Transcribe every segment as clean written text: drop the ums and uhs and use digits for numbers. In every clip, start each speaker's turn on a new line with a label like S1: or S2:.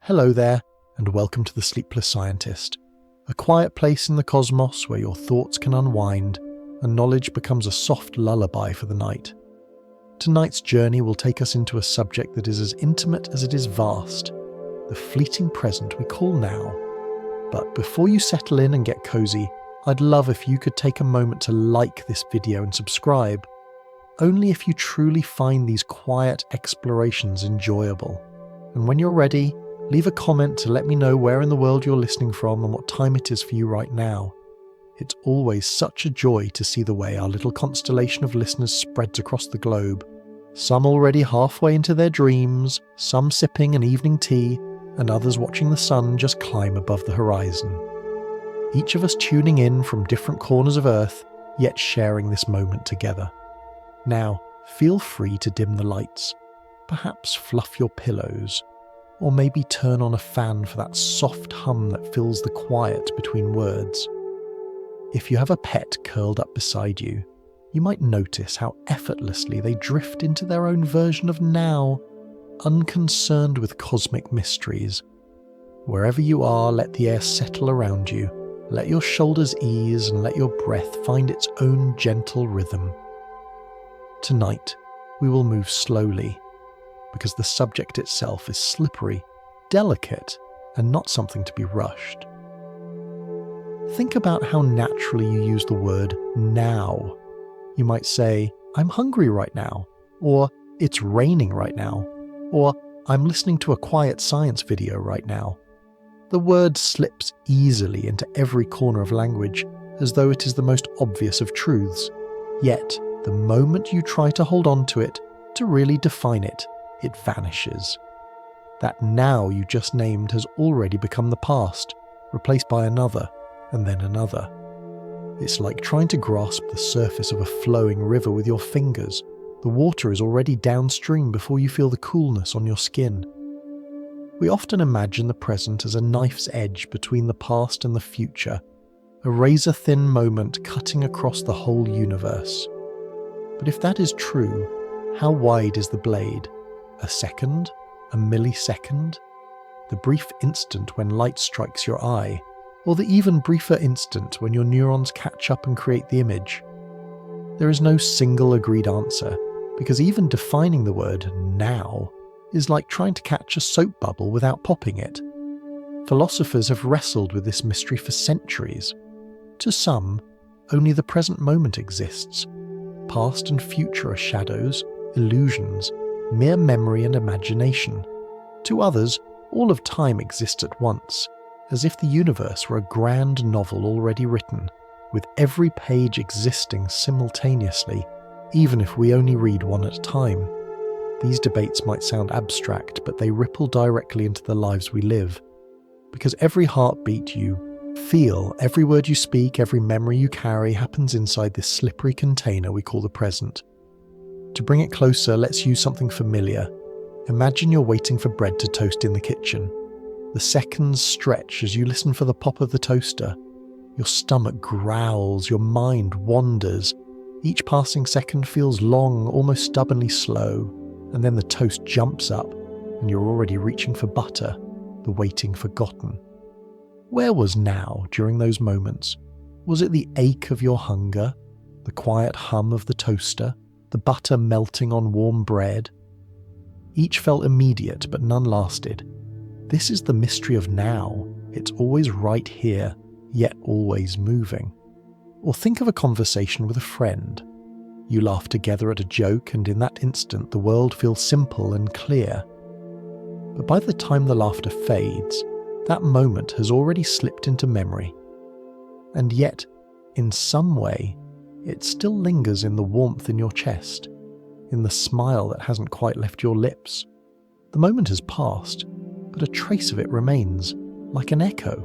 S1: Hello there, and welcome to the Sleepless Scientist, a quiet place in the cosmos where your thoughts can unwind and knowledge becomes a soft lullaby for the night. Tonight's journey will take us into a subject that is as intimate as it is vast, the fleeting present we call now. But before you settle in and get cozy, I'd love if you could take a moment to like this video and subscribe, only if you truly find these quiet explorations enjoyable. And when you're ready, leave a comment to let me know where in the world you're listening from and what time it is for you right now. It's always such a joy to see the way our little constellation of listeners spreads across the globe. Some already halfway into their dreams, some sipping an evening tea, and others watching the sun just climb above the horizon. Each of us tuning in from different corners of Earth, yet sharing this moment together. Now, feel free to dim the lights, perhaps fluff your pillows, or maybe turn on a fan for that soft hum that fills the quiet between words. If you have a pet curled up beside you, you might notice how effortlessly they drift into their own version of now, unconcerned with cosmic mysteries. Wherever you are, let the air settle around you, let your shoulders ease and let your breath find its own gentle rhythm. Tonight, we will move slowly, because the subject itself is slippery, delicate, and not something to be rushed. Think about how naturally you use the word now. You might say, I'm hungry right now, or it's raining right now, or I'm listening to a quiet science video right now. The word slips easily into every corner of language, as though it is the most obvious of truths. Yet, the moment you try to hold on to it, to really define it, it vanishes. That now you just named has already become the past, replaced by another, and then another. It's like trying to grasp the surface of a flowing river with your fingers. The water is already downstream before you feel the coolness on your skin. We often imagine the present as a knife's edge between the past and the future, a razor-thin moment cutting across the whole universe. But if that is true, how wide is the blade? A second? A millisecond? The brief instant when light strikes your eye? Or the even briefer instant when your neurons catch up and create the image? There is no single agreed answer, because even defining the word now is like trying to catch a soap bubble without popping it. Philosophers have wrestled with this mystery for centuries. To some, only the present moment exists. Past and future are shadows, illusions, mere memory and imagination. To others, all of time exists at once, as if the universe were a grand novel already written, with every page existing simultaneously, even if we only read one at a time. These debates might sound abstract, but they ripple directly into the lives we live. Because every heartbeat you feel, every word you speak, every memory you carry happens inside this slippery container we call the present. To bring it closer, let's use something familiar. Imagine you're waiting for bread to toast in the kitchen. The seconds stretch as you listen for the pop of the toaster. Your stomach growls, your mind wanders. Each passing second feels long, almost stubbornly slow, and then the toast jumps up, and you're already reaching for butter, the waiting forgotten. Where was now during those moments? Was it the ache of your hunger, the quiet hum of the toaster, the butter melting on warm bread? Each felt immediate, but none lasted. This is the mystery of now. It's always right here, yet always moving. Or think of a conversation with a friend. You laugh together at a joke, and in that instant the world feels simple and clear. But by the time the laughter fades, that moment has already slipped into memory. And yet, in some way, it still lingers in the warmth in your chest, in the smile that hasn't quite left your lips. The moment has passed, but a trace of it remains, like an echo.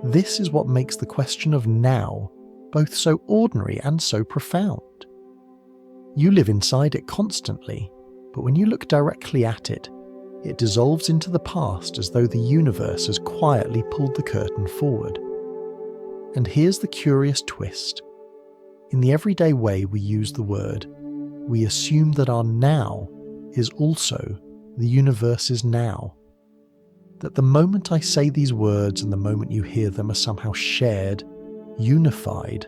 S1: This is what makes the question of now both so ordinary and so profound. You live inside it constantly, but when you look directly at it, it dissolves into the past as though the universe has quietly pulled the curtain forward. And here's the curious twist. In the everyday way we use the word, we assume that our now is also the universe's now. that the moment I say these words and the moment you hear them are somehow shared, unified,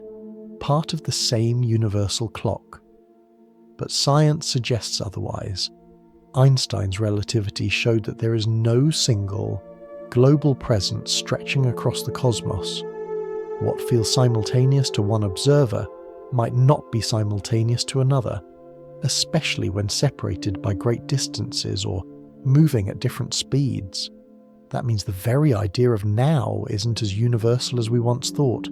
S1: part of the same universal clock. But science suggests otherwise. Einstein's relativity showed that there is no single, global presence stretching across the cosmos. What feels simultaneous to one observer might not be simultaneous to another, especially when separated by great distances or moving at different speeds. That means the very idea of now isn't as universal as we once thought.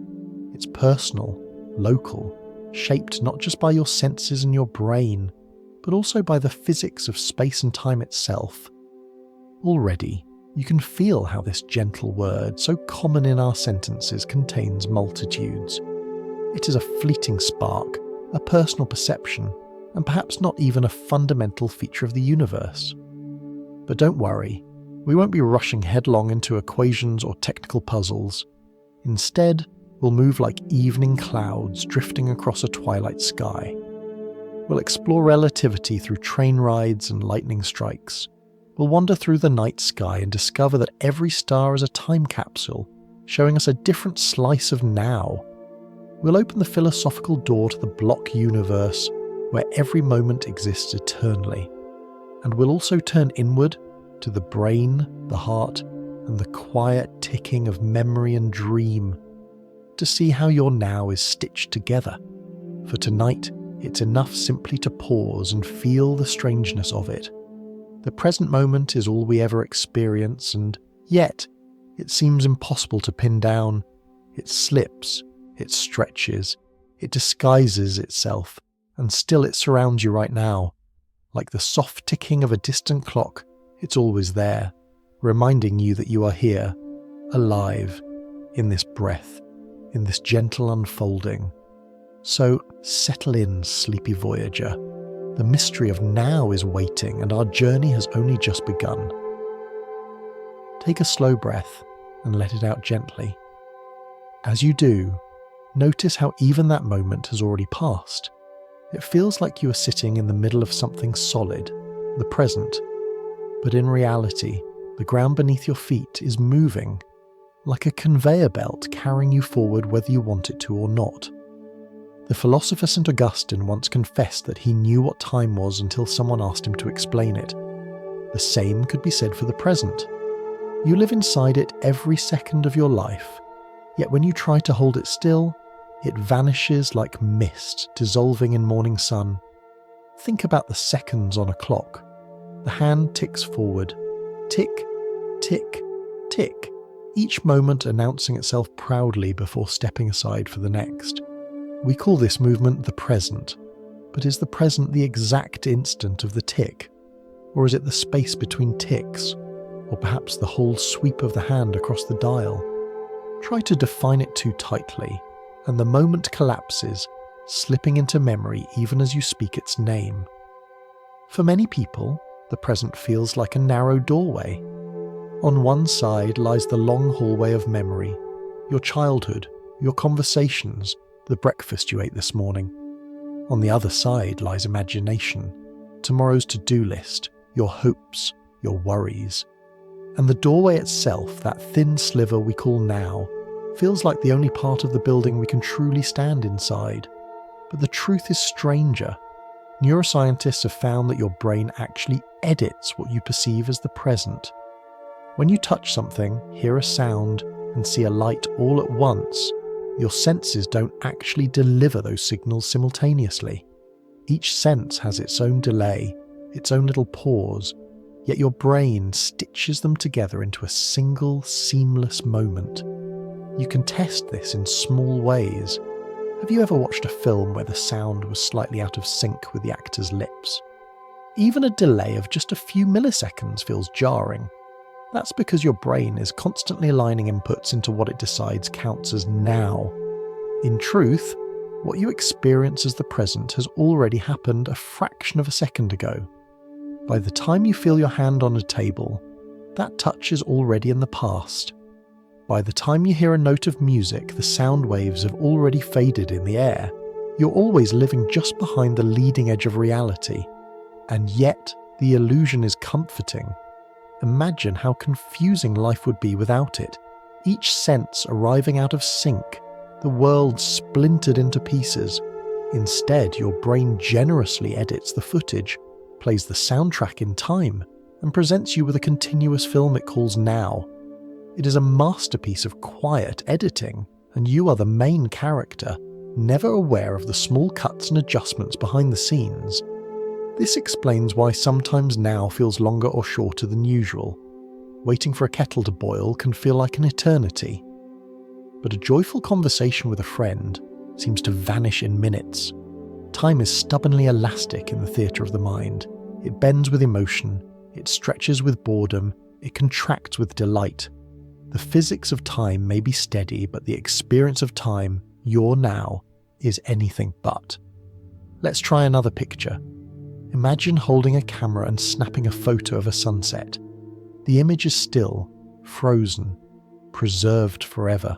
S1: It's personal, local, shaped not just by your senses and your brain, but also by the physics of space and time itself. Already, you can feel how this gentle word, so common in our sentences, contains multitudes. It is a fleeting spark, a personal perception, and perhaps not even a fundamental feature of the universe. But don't worry, we won't be rushing headlong into equations or technical puzzles. Instead, we'll move like evening clouds drifting across a twilight sky. We'll explore relativity through train rides and lightning strikes. We'll wander through the night sky and discover that every star is a time capsule, showing us a different slice of now. We'll open the philosophical door to the block universe, where every moment exists eternally. And we'll also turn inward to the brain, the heart, and the quiet ticking of memory and dream, to see how your now is stitched together. For tonight, it's enough simply to pause and feel the strangeness of it. The present moment is all we ever experience, and yet it seems impossible to pin down. It slips, it stretches, it disguises itself, and still it surrounds you right now. Like the soft ticking of a distant clock, it's always there, reminding you that you are here, alive, in this breath, in this gentle unfolding. So settle in, sleepy voyager. The mystery of now is waiting, and our journey has only just begun. Take a slow breath and let it out gently. As you do, notice how even that moment has already passed. It feels like you are sitting in the middle of something solid, the present. But in reality, the ground beneath your feet is moving, like a conveyor belt carrying you forward whether you want it to or not. The philosopher St. Augustine once confessed that he knew what time was until someone asked him to explain it. The same could be said for the present. You live inside it every second of your life, yet when you try to hold it still, it vanishes like mist dissolving in morning sun. Think about the seconds on a clock. The hand ticks forward. Tick, tick, tick, each moment announcing itself proudly before stepping aside for the next. We call this movement the present, but is the present the exact instant of the tick? Or is it the space between ticks? Or perhaps the whole sweep of the hand across the dial? Try to define it too tightly, and the moment collapses, slipping into memory even as you speak its name. For many people, the present feels like a narrow doorway. On one side lies the long hallway of memory, your childhood, your conversations, the breakfast you ate this morning. On the other side lies imagination, tomorrow's to-do list, your hopes, your worries. And the doorway itself, that thin sliver we call now, feels like the only part of the building we can truly stand inside. But the truth is stranger. Neuroscientists have found that your brain actually edits what you perceive as the present. When you touch something, hear a sound, and see a light all at once, your senses don't actually deliver those signals simultaneously. Each sense has its own delay, its own little pause, yet your brain stitches them together into a single, seamless moment. You can test this in small ways. Have you ever watched a film where the sound was slightly out of sync with the actor's lips? Even a delay of just a few milliseconds feels jarring. That's because your brain is constantly aligning inputs into what it decides counts as now. In truth, what you experience as the present has already happened a fraction of a second ago. By the time you feel your hand on a table, that touch is already in the past. By the time you hear a note of music, the sound waves have already faded in the air. You're always living just behind the leading edge of reality. And yet, the illusion is comforting. Imagine how confusing life would be without it. Each sense arriving out of sync, the world splintered into pieces. Instead, your brain generously edits the footage, plays the soundtrack in time, and presents you with a continuous film it calls Now. It is a masterpiece of quiet editing, and you are the main character, never aware of the small cuts and adjustments behind the scenes. This explains why sometimes Now feels longer or shorter than usual. Waiting for a kettle to boil can feel like an eternity. But a joyful conversation with a friend seems to vanish in minutes. Time is stubbornly elastic in the theatre of the mind. It bends with emotion, it stretches with boredom, it contracts with delight. The physics of time may be steady, but the experience of time, your now, is anything but. Let's try another picture. Imagine holding a camera and snapping a photo of a sunset. The image is still, frozen, preserved forever.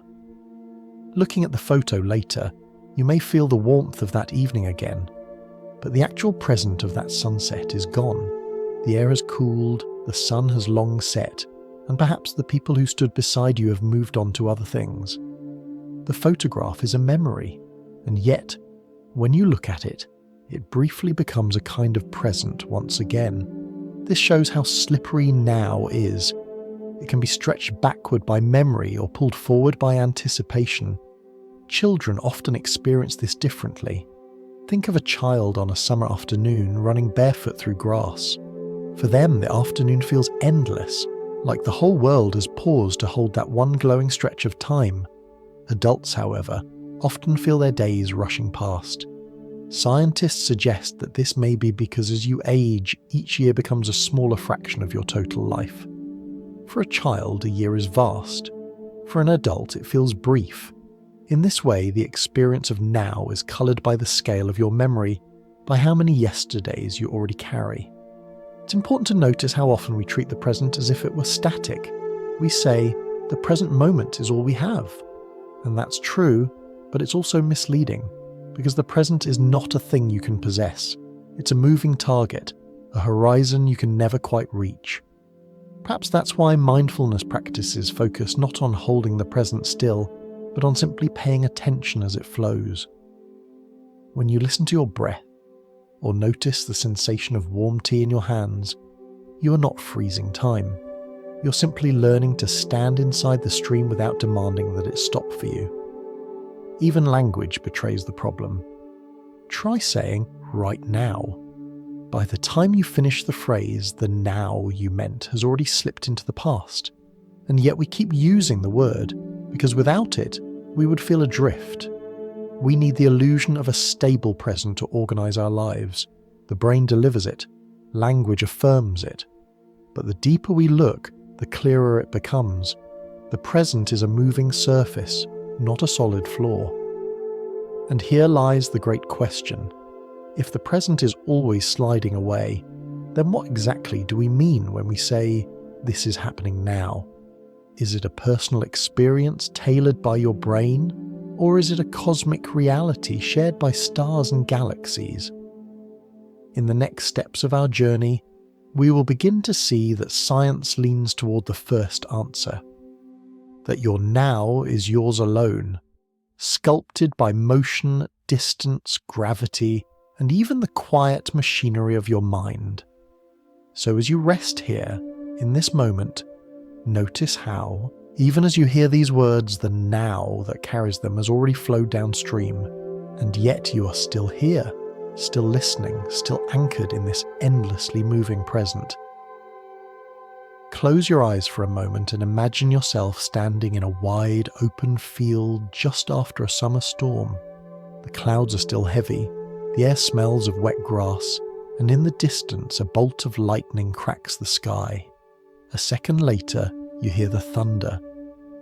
S1: Looking at the photo later, you may feel the warmth of that evening again, but the actual present of that sunset is gone. The air has cooled, the sun has long set, and perhaps the people who stood beside you have moved on to other things. The photograph is a memory, and yet, when you look at it, it briefly becomes a kind of present once again. This shows how slippery now is. It can be stretched backward by memory or pulled forward by anticipation. Children often experience this differently. Think of a child on a summer afternoon running barefoot through grass. For them, the afternoon feels endless, like the whole world has paused to hold that one glowing stretch of time. Adults, however, often feel their days rushing past. Scientists suggest that this may be because as you age, each year becomes a smaller fraction of your total life. For a child, a year is vast. For an adult, it feels brief. In this way, the experience of now is coloured by the scale of your memory, by how many yesterdays you already carry. It's important to notice how often we treat the present as if it were static. We say, the present moment is all we have. And that's true, but it's also misleading, because the present is not a thing you can possess. It's a moving target, a horizon you can never quite reach. Perhaps that's why mindfulness practices focus not on holding the present still, but on simply paying attention as it flows. When you listen to your breath, or notice the sensation of warm tea in your hands, you are not freezing time. You're simply learning to stand inside the stream without demanding that it stop for you. Even language betrays the problem. Try saying, right now. By the time you finish the phrase, the now you meant has already slipped into the past. And yet we keep using the word, because without it, we would feel adrift. We need the illusion of a stable present to organize our lives. The brain delivers it. Language affirms it. But the deeper we look, the clearer it becomes. The present is a moving surface, not a solid floor. And here lies the great question. If the present is always sliding away, then what exactly do we mean when we say, this is happening now? Is it a personal experience tailored by your brain? Or is it a cosmic reality shared by stars and galaxies? In the next steps of our journey, we will begin to see that science leans toward the first answer. That your now is yours alone, sculpted by motion, distance, gravity, and even the quiet machinery of your mind. So as you rest here, in this moment, notice how, even as you hear these words, the now that carries them has already flowed downstream, and yet you are still here, still listening, still anchored in this endlessly moving present. Close your eyes for a moment and imagine yourself standing in a wide, open field just after a summer storm. The clouds are still heavy, the air smells of wet grass, and in the distance a bolt of lightning cracks the sky. A second later, you hear the thunder.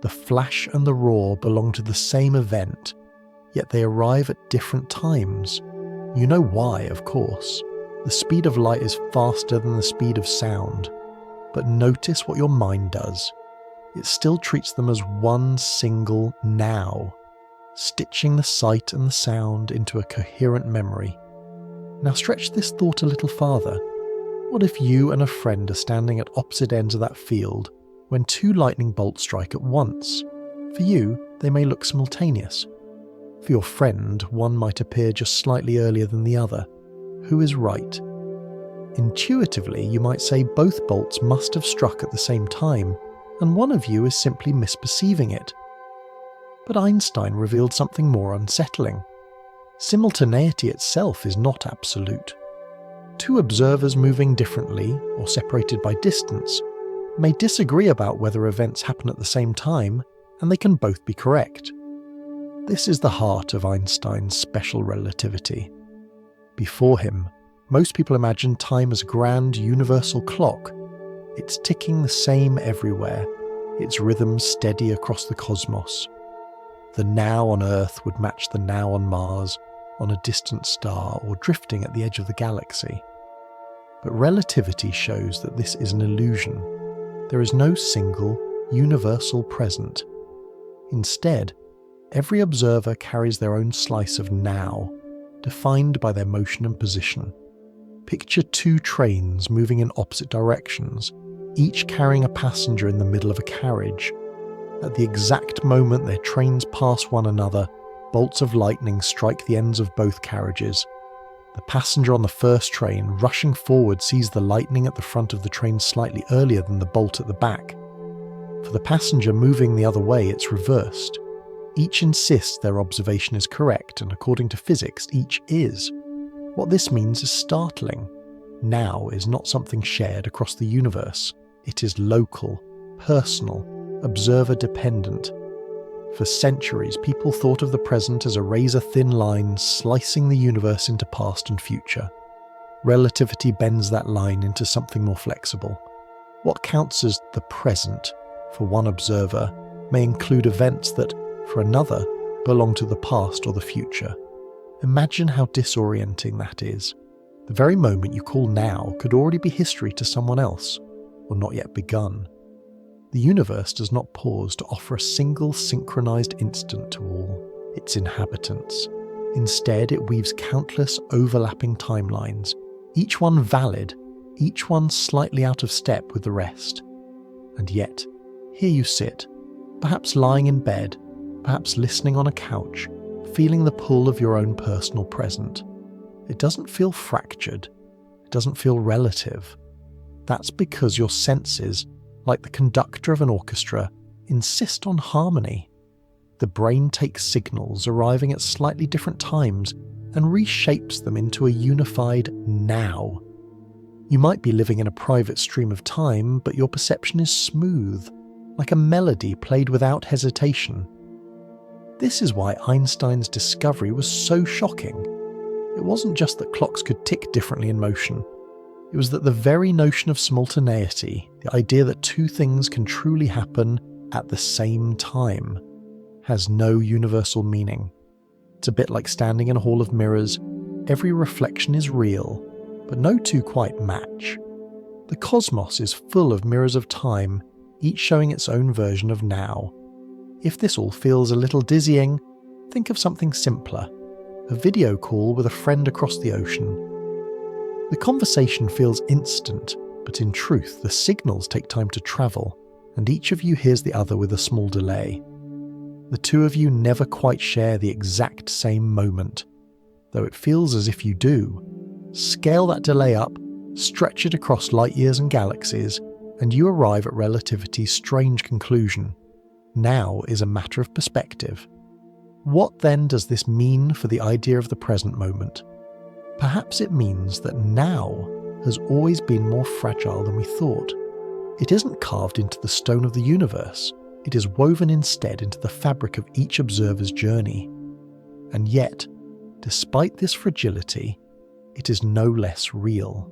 S1: The flash and the roar belong to the same event, yet they arrive at different times. You know why, of course. The speed of light is faster than the speed of sound. But notice what your mind does. It still treats them as one single now, stitching the sight and the sound into a coherent memory. Now stretch this thought a little farther. What if you and a friend are standing at opposite ends of that field when two lightning bolts strike at once? For you, they may look simultaneous. For your friend, one might appear just slightly earlier than the other. Who is right? Intuitively, you might say both bolts must have struck at the same time, and one of you is simply misperceiving it. But Einstein revealed something more unsettling. Simultaneity itself is not absolute. Two observers moving differently, or separated by distance, may disagree about whether events happen at the same time, and they can both be correct. This is the heart of Einstein's special relativity. Before him, most people imagine time as a grand universal clock. It's ticking the same everywhere, its rhythm steady across the cosmos. The now on Earth would match the now on Mars, on a distant star, or drifting at the edge of the galaxy. But relativity shows that this is an illusion. There is no single, universal present. Instead, every observer carries their own slice of now, defined by their motion and position. Picture two trains moving in opposite directions, each carrying a passenger in the middle of a carriage. At the exact moment their trains pass one another, bolts of lightning strike the ends of both carriages. The passenger on the first train, rushing forward, sees the lightning at the front of the train slightly earlier than the bolt at the back. For the passenger moving the other way, it's reversed. Each insists their observation is correct, and according to physics, each is. What this means is startling. Now is not something shared across the universe. It is local, personal, observer-dependent. For centuries, people thought of the present as a razor-thin line slicing the universe into past and future. Relativity bends that line into something more flexible. What counts as the present for one observer may include events that, for another, belong to the past or the future. Imagine how disorienting that is. The very moment you call now could already be history to someone else, or not yet begun. The universe does not pause to offer a single synchronized instant to all its inhabitants. Instead, it weaves countless overlapping timelines, each one valid, each one slightly out of step with the rest. And yet, here you sit, perhaps lying in bed, perhaps listening on a couch, feeling the pull of your own personal present. It doesn't feel fractured. It doesn't feel relative. That's because your senses, like the conductor of an orchestra, insist on harmony. The brain takes signals arriving at slightly different times and reshapes them into a unified now. You might be living in a private stream of time, but your perception is smooth, like a melody played without hesitation. This is why Einstein's discovery was so shocking. It wasn't just that clocks could tick differently in motion. It was that the very notion of simultaneity, the idea that two things can truly happen at the same time, has no universal meaning. It's a bit like standing in a hall of mirrors. Every reflection is real, but no two quite match. The cosmos is full of mirrors of time, each showing its own version of now. If this all feels a little dizzying, think of something simpler. A video call with a friend across the ocean. The conversation feels instant, but in truth, the signals take time to travel, and each of you hears the other with a small delay. The two of you never quite share the exact same moment, though it feels as if you do. Scale that delay up, stretch it across light years and galaxies, and you arrive at relativity's strange conclusion. Now is a matter of perspective. What then does this mean for the idea of the present moment? Perhaps it means that now has always been more fragile than we thought. It isn't carved into the stone of the universe. It is woven instead into the fabric of each observer's journey. And yet, despite this fragility, it is no less real.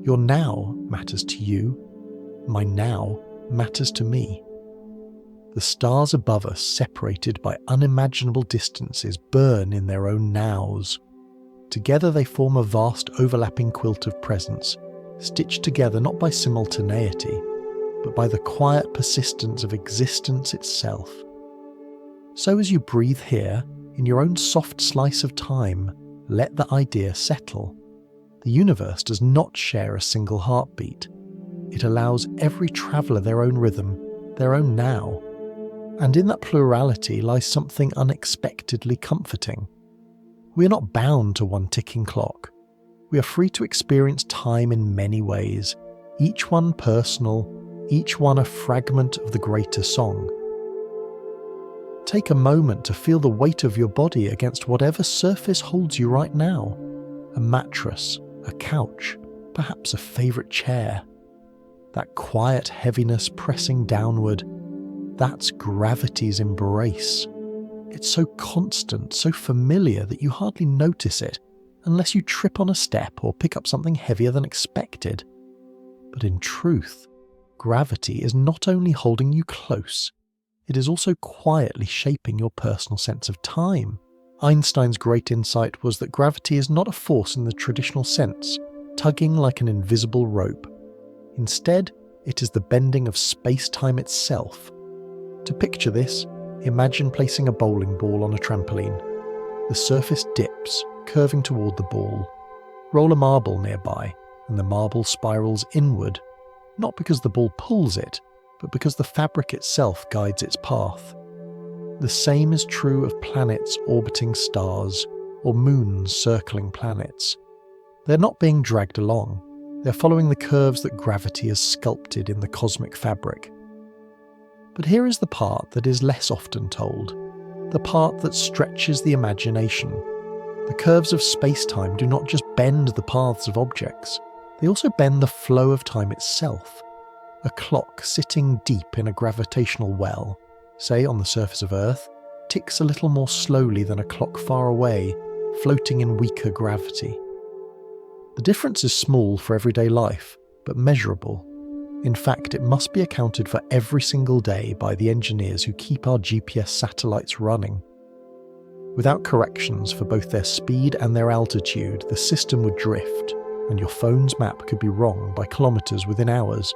S1: Your now matters to you. My now matters to me. The stars above us, separated by unimaginable distances, burn in their own nows. Together they form a vast overlapping quilt of presence, stitched together not by simultaneity, but by the quiet persistence of existence itself. So as you breathe here, in your own soft slice of time, let the idea settle. The universe does not share a single heartbeat. It allows every traveller their own rhythm, their own now. And in that plurality lies something unexpectedly comforting. We are not bound to one ticking clock. We are free to experience time in many ways, each one personal, each one a fragment of the greater song. Take a moment to feel the weight of your body against whatever surface holds you right now. A mattress, a couch, perhaps a favourite chair. That quiet heaviness pressing downward, that's gravity's embrace. It's so constant, so familiar that you hardly notice it, unless you trip on a step or pick up something heavier than expected. But in truth, gravity is not only holding you close, it is also quietly shaping your personal sense of time. Einstein's great insight was that gravity is not a force in the traditional sense, tugging like an invisible rope. Instead, it is the bending of space-time itself. To picture this, imagine placing a bowling ball on a trampoline. The surface dips, curving toward the ball. Roll a marble nearby, and the marble spirals inward, not because the ball pulls it, but because the fabric itself guides its path. The same is true of planets orbiting stars, or moons circling planets. They're not being dragged along. They're following the curves that gravity has sculpted in the cosmic fabric. But here is the part that is less often told, the part that stretches the imagination. The curves of space-time do not just bend the paths of objects, they also bend the flow of time itself. A clock sitting deep in a gravitational well, say on the surface of Earth, ticks a little more slowly than a clock far away, floating in weaker gravity. The difference is small for everyday life, but measurable. In fact, it must be accounted for every single day by the engineers who keep our GPS satellites running. Without corrections for both their speed and their altitude, the system would drift, and your phone's map could be wrong by kilometers within hours.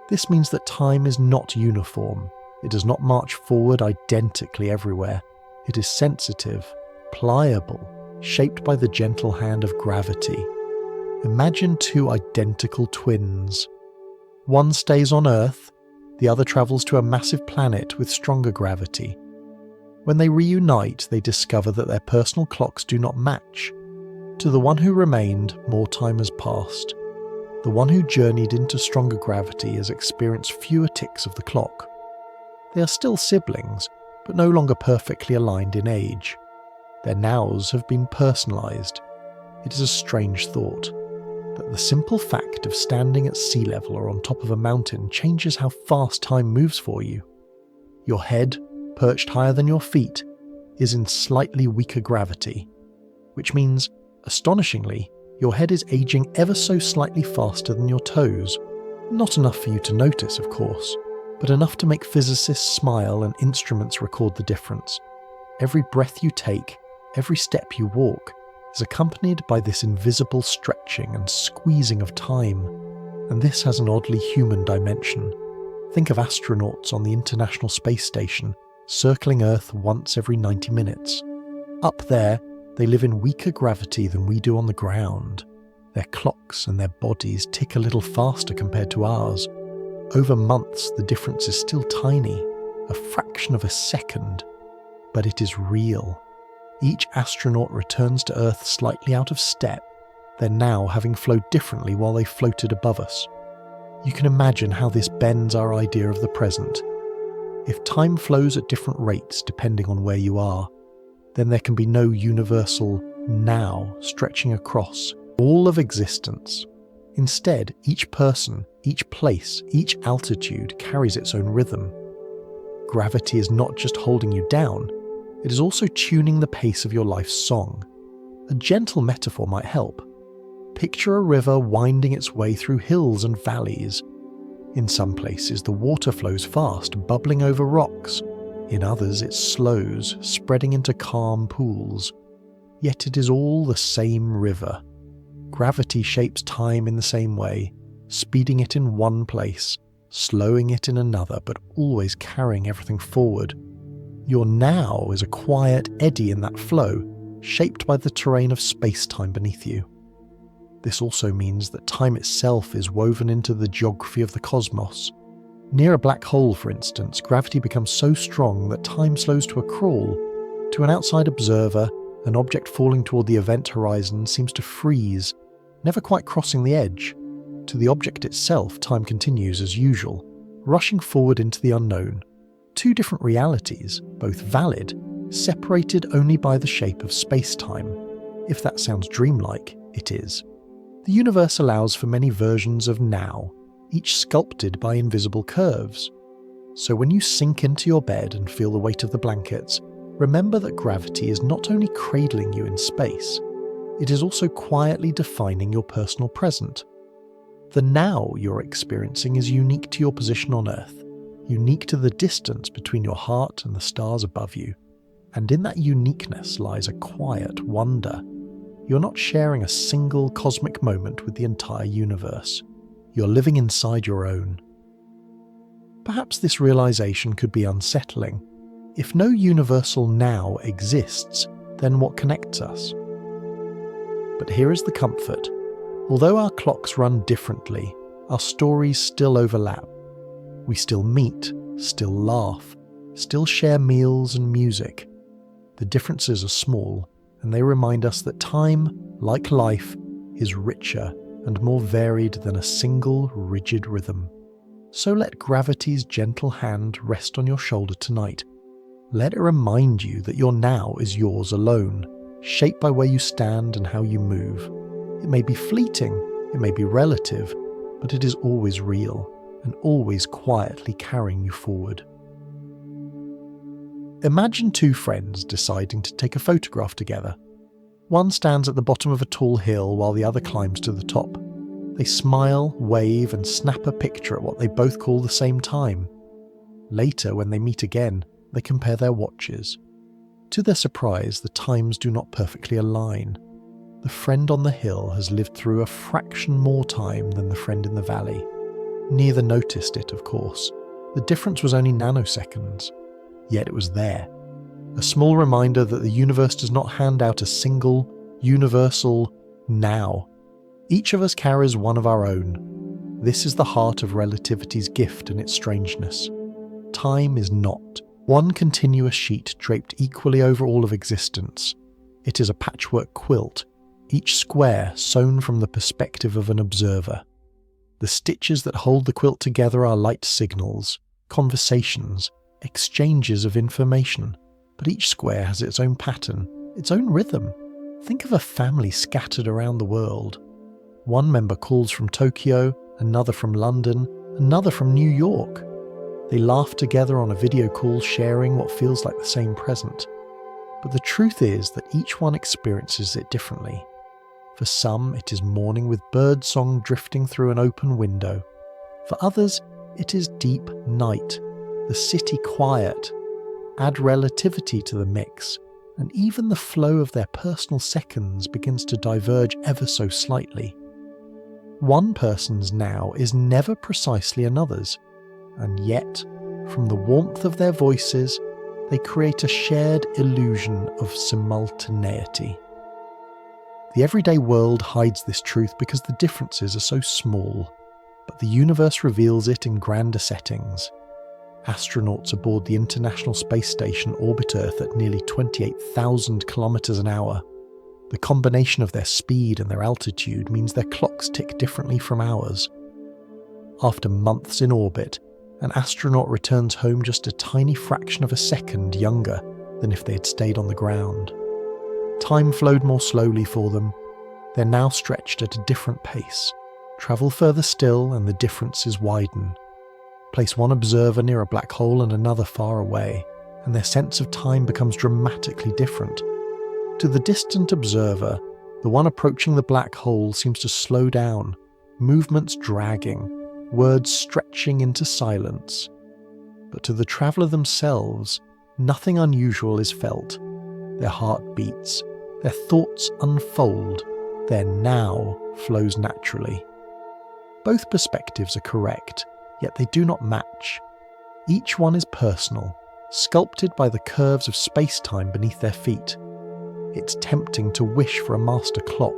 S1: This means that time is not uniform. It does not march forward identically everywhere. It is sensitive, pliable, shaped by the gentle hand of gravity. Imagine two identical twins. One stays on Earth, the other travels to a massive planet with stronger gravity. When they reunite, they discover that their personal clocks do not match. To the one who remained, more time has passed. The one who journeyed into stronger gravity has experienced fewer ticks of the clock. They are still siblings, but no longer perfectly aligned in age. Their nows have been personalised. It is a strange thought, that the simple fact of standing at sea level or on top of a mountain changes how fast time moves for you. Your head, perched higher than your feet, is in slightly weaker gravity, which means, astonishingly, your head is aging ever so slightly faster than your toes. Not enough for you to notice, of course, but enough to make physicists smile and instruments record the difference. Every breath you take, every step you walk, is accompanied by this invisible stretching and squeezing of time, and this has an oddly human dimension. Think of astronauts on the International Space Station, circling Earth once every 90 minutes. Up there, they live in weaker gravity than we do on the ground. Their clocks and their bodies tick a little faster compared to ours. Over months, the difference is still tiny, a fraction of a second, but it is real. Each astronaut returns to Earth slightly out of step, their now having flowed differently while they floated above us. You can imagine how this bends our idea of the present. If time flows at different rates depending on where you are, then there can be no universal now stretching across all of existence. Instead, each person, each place, each altitude carries its own rhythm. Gravity is not just holding you down, it is also tuning the pace of your life's song. A gentle metaphor might help. Picture a river winding its way through hills and valleys. In some places, the water flows fast, bubbling over rocks. In others, it slows, spreading into calm pools. Yet it is all the same river. Gravity shapes time in the same way, speeding it in one place, slowing it in another, but always carrying everything forward. Your now is a quiet eddy in that flow, shaped by the terrain of space-time beneath you. This also means that time itself is woven into the geography of the cosmos. Near a black hole, for instance, gravity becomes so strong that time slows to a crawl. To an outside observer, an object falling toward the event horizon seems to freeze, never quite crossing the edge. To the object itself, time continues as usual, rushing forward into the unknown. Two different realities, both valid, separated only by the shape of space-time. If that sounds dreamlike, it is. The universe allows for many versions of now, each sculpted by invisible curves. So when you sink into your bed and feel the weight of the blankets, remember that gravity is not only cradling you in space, it is also quietly defining your personal present. The now you're experiencing is unique to your position on Earth, unique to the distance between your heart and the stars above you. And in that uniqueness lies a quiet wonder. You're not sharing a single cosmic moment with the entire universe. You're living inside your own. Perhaps this realization could be unsettling. If no universal now exists, then what connects us? But here is the comfort. Although our clocks run differently, our stories still overlap. We still meet, still laugh, still share meals and music. The differences are small, and they remind us that time, like life, is richer and more varied than a single rigid rhythm. So let gravity's gentle hand rest on your shoulder tonight. Let it remind you that your now is yours alone, shaped by where you stand and how you move. It may be fleeting, it may be relative, but it is always real and always quietly carrying you forward. Imagine two friends deciding to take a photograph together. One stands at the bottom of a tall hill while the other climbs to the top. They smile, wave, and snap a picture at what they both call the same time. Later, when they meet again, they compare their watches. To their surprise, the times do not perfectly align. The friend on the hill has lived through a fraction more time than the friend in the valley. Neither noticed it, of course. The difference was only nanoseconds. Yet it was there. A small reminder that the universe does not hand out a single, universal now. Each of us carries one of our own. This is the heart of relativity's gift and its strangeness. Time is not one continuous sheet draped equally over all of existence. It is a patchwork quilt, each square sewn from the perspective of an observer. The stitches that hold the quilt together are light signals, conversations, exchanges of information, but each square has its own pattern, its own rhythm. Think of a family scattered around the world. One member calls from Tokyo, another from London, another from New York. They laugh together on a video call, sharing what feels like the same present. But the truth is that each one experiences it differently. For some, it is morning with birdsong drifting through an open window. For others, it is deep night, the city quiet. Add relativity to the mix, and even the flow of their personal seconds begins to diverge ever so slightly. One person's now is never precisely another's, and yet, from the warmth of their voices, they create a shared illusion of simultaneity. The everyday world hides this truth because the differences are so small, but the universe reveals it in grander settings. Astronauts aboard the International Space Station orbit Earth at nearly 28,000 kilometers an hour. The combination of their speed and their altitude means their clocks tick differently from ours. After months in orbit, an astronaut returns home just a tiny fraction of a second younger than if they had stayed on the ground. Time flowed more slowly for them. They're now stretched at a different pace. Travel further still and the differences widen. Place one observer near a black hole and another far away, and their sense of time becomes dramatically different. To the distant observer, the one approaching the black hole seems to slow down, movements dragging, words stretching into silence. But to the traveller themselves, nothing unusual is felt. Their heart beats, their thoughts unfold, their now flows naturally. Both perspectives are correct, yet they do not match. Each one is personal, sculpted by the curves of space-time beneath their feet. It's tempting to wish for a master clock,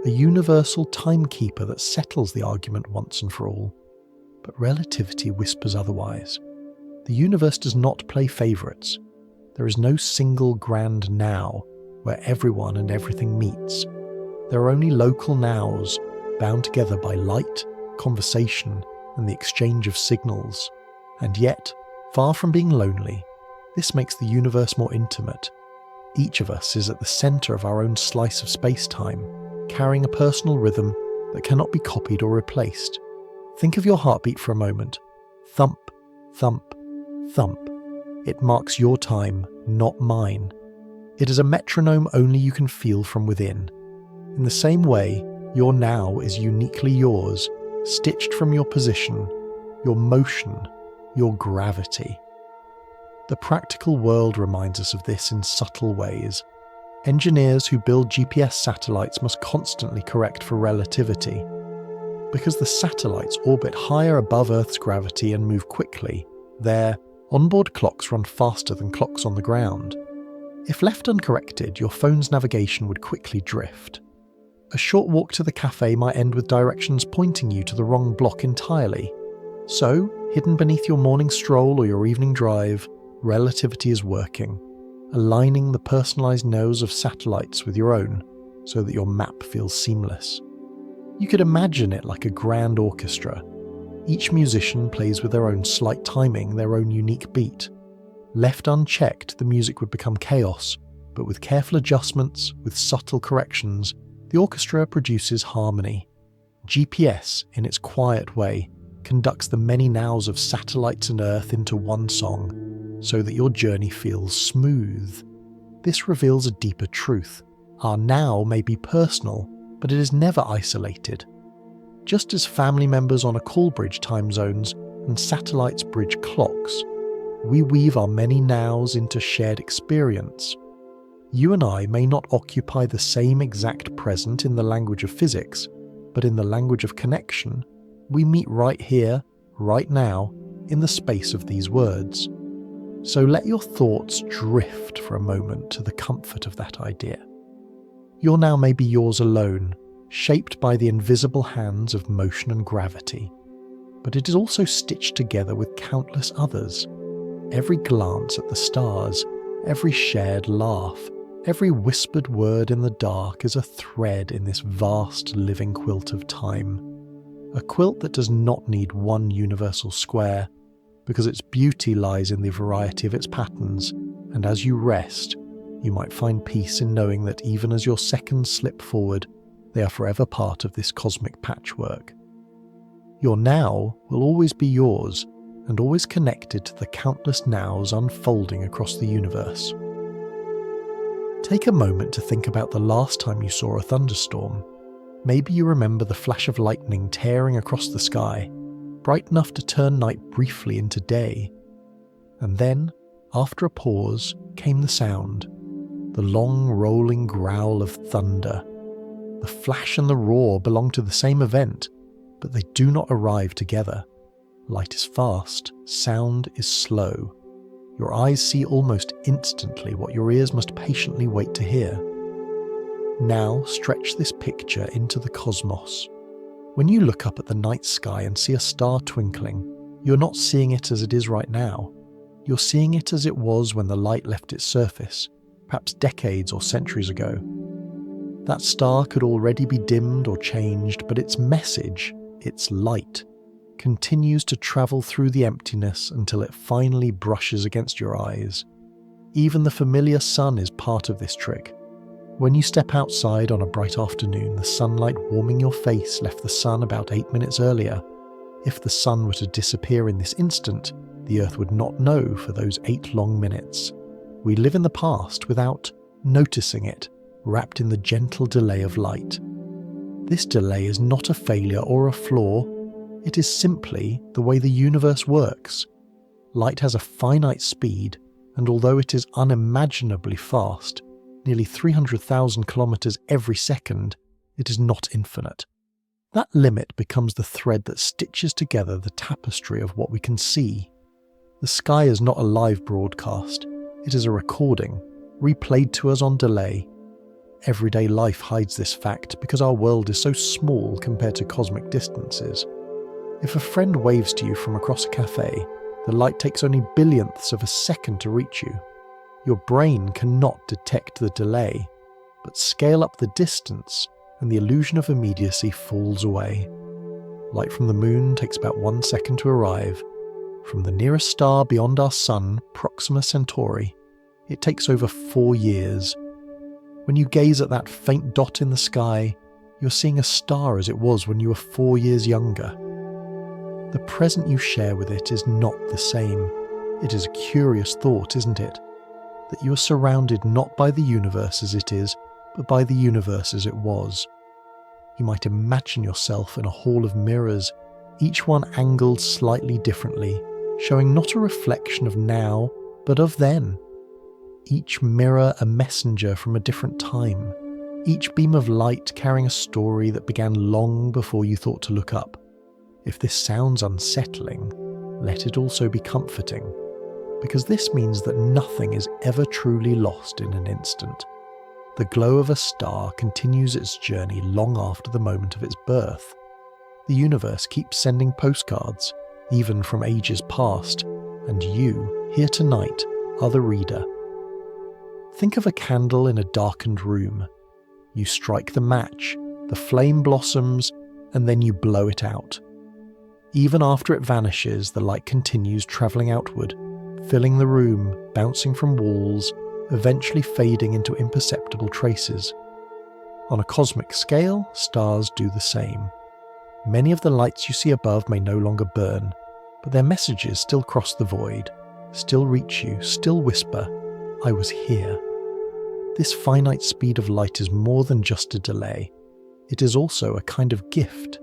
S1: a universal timekeeper that settles the argument once and for all. But relativity whispers otherwise. The universe does not play favourites. There is no single grand now where everyone and everything meets. There are only local nows, bound together by light, conversation, and the exchange of signals. And yet, far from being lonely, this makes the universe more intimate. Each of us is at the centre of our own slice of space-time, carrying a personal rhythm that cannot be copied or replaced. Think of your heartbeat for a moment. Thump, thump, thump. It marks your time, not mine. It is a metronome only you can feel from within. In the same way, your now is uniquely yours, stitched from your position, your motion, your gravity. The practical world reminds us of this in subtle ways. Engineers who build GPS satellites must constantly correct for relativity. Because the satellites orbit higher above Earth's gravity and move quickly, their onboard clocks run faster than clocks on the ground. If left uncorrected, your phone's navigation would quickly drift. A short walk to the cafe might end with directions pointing you to the wrong block entirely. So, hidden beneath your morning stroll or your evening drive, relativity is working, aligning the personalised nose of satellites with your own so that your map feels seamless. You could imagine it like a grand orchestra. Each musician plays with their own slight timing, their own unique beat. Left unchecked, the music would become chaos, but with careful adjustments, with subtle corrections, the orchestra produces harmony. GPS, in its quiet way, conducts the many nows of satellites and Earth into one song, so that your journey feels smooth. This reveals a deeper truth. Our now may be personal, but it is never isolated. Just as family members on a call bridge time zones and satellites bridge clocks, we weave our many nows into shared experience. You and I may not occupy the same exact present in the language of physics, but in the language of connection, we meet right here, right now, in the space of these words. So let your thoughts drift for a moment to the comfort of that idea. Your now may be yours alone, shaped by the invisible hands of motion and gravity, but it is also stitched together with countless others. Every glance at the stars, every shared laugh, every whispered word in the dark is a thread in this vast living quilt of time. A quilt that does not need one universal square, because its beauty lies in the variety of its patterns, and as you rest, you might find peace in knowing that even as your seconds slip forward, they are forever part of this cosmic patchwork. Your now will always be yours, and always connected to the countless nows unfolding across the universe. Take a moment to think about the last time you saw a thunderstorm. Maybe you remember the flash of lightning tearing across the sky, bright enough to turn night briefly into day. And then, after a pause, came the sound, the long rolling growl of thunder. The flash and the roar belong to the same event, but they do not arrive together. Light is fast, sound is slow. Your eyes see almost instantly what your ears must patiently wait to hear. Now stretch this picture into the cosmos. When you look up at the night sky and see a star twinkling, you're not seeing it as it is right now. You're seeing it as it was when the light left its surface, perhaps decades or centuries ago. That star could already be dimmed or changed, but its message, its light, continues to travel through the emptiness until it finally brushes against your eyes. Even the familiar sun is part of this trick. When you step outside on a bright afternoon, the sunlight warming your face left the sun about 8 minutes earlier. If the sun were to disappear in this instant, the Earth would not know for those 8 long minutes. We live in the past without noticing it, wrapped in the gentle delay of light. This delay is not a failure or a flaw. It is simply the way the universe works. Light has a finite speed, and although it is unimaginably fast, nearly 300,000 kilometers every second, it is not infinite. That limit becomes the thread that stitches together the tapestry of what we can see. The sky is not a live broadcast. It is a recording, replayed to us on delay. everyday life hides this fact because our world is so small compared to cosmic distances. If a friend waves to you from across a cafe, the light takes only billionths of a second to reach you. Your brain cannot detect the delay, but scale up the distance and the illusion of immediacy falls away. Light from the moon takes about 1 second to arrive. From the nearest star beyond our sun, Proxima Centauri, it takes over 4 years. When you gaze at that faint dot in the sky, you're seeing a star as it was when you were 4 years younger. The present you share with it is not the same. It is a curious thought, isn't it? That you are surrounded not by the universe as it is, but by the universe as it was. You might imagine yourself in a hall of mirrors, each one angled slightly differently, showing not a reflection of now, but of then. Each mirror a messenger from a different time, each beam of light carrying a story that began long before you thought to look up. If this sounds unsettling, let it also be comforting, because this means that nothing is ever truly lost in an instant. The glow of a star continues its journey long after the moment of its birth. The universe keeps sending postcards, even from ages past, and you, here tonight, are the reader. Think of a candle in a darkened room. You strike the match, the flame blossoms, and then you blow it out. Even after it vanishes, the light continues travelling outward, filling the room, bouncing from walls, eventually fading into imperceptible traces. On a cosmic scale, stars do the same. Many of the lights you see above may no longer burn, but their messages still cross the void, still reach you, still whisper, "I was here." This finite speed of light is more than just a delay. It is also a kind of gift.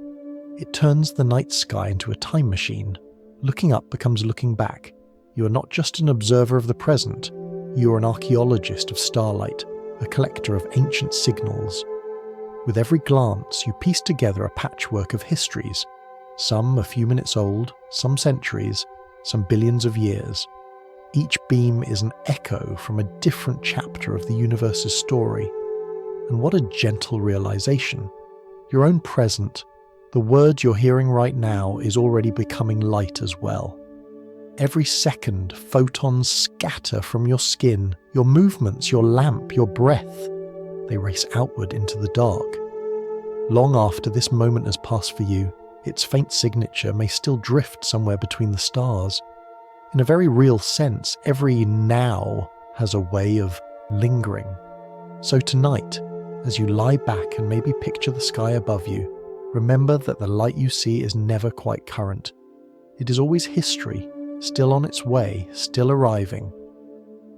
S1: It turns the night sky into a time machine. Looking up becomes looking back. You are not just an observer of the present, you are an archaeologist of starlight, a collector of ancient signals. With every glance, you piece together a patchwork of histories, some a few minutes old, some centuries, some billions of years. Each beam is an echo from a different chapter of the universe's story. And what a gentle realization. Your own present, the word you're hearing right now, is already becoming light as well. Every second, photons scatter from your skin, your movements, your lamp, your breath. They race outward into the dark. Long after this moment has passed for you, its faint signature may still drift somewhere between the stars. In a very real sense, every now has a way of lingering. So tonight, as you lie back and maybe picture the sky above you, remember that the light you see is never quite current. It is always history, still on its way, still arriving.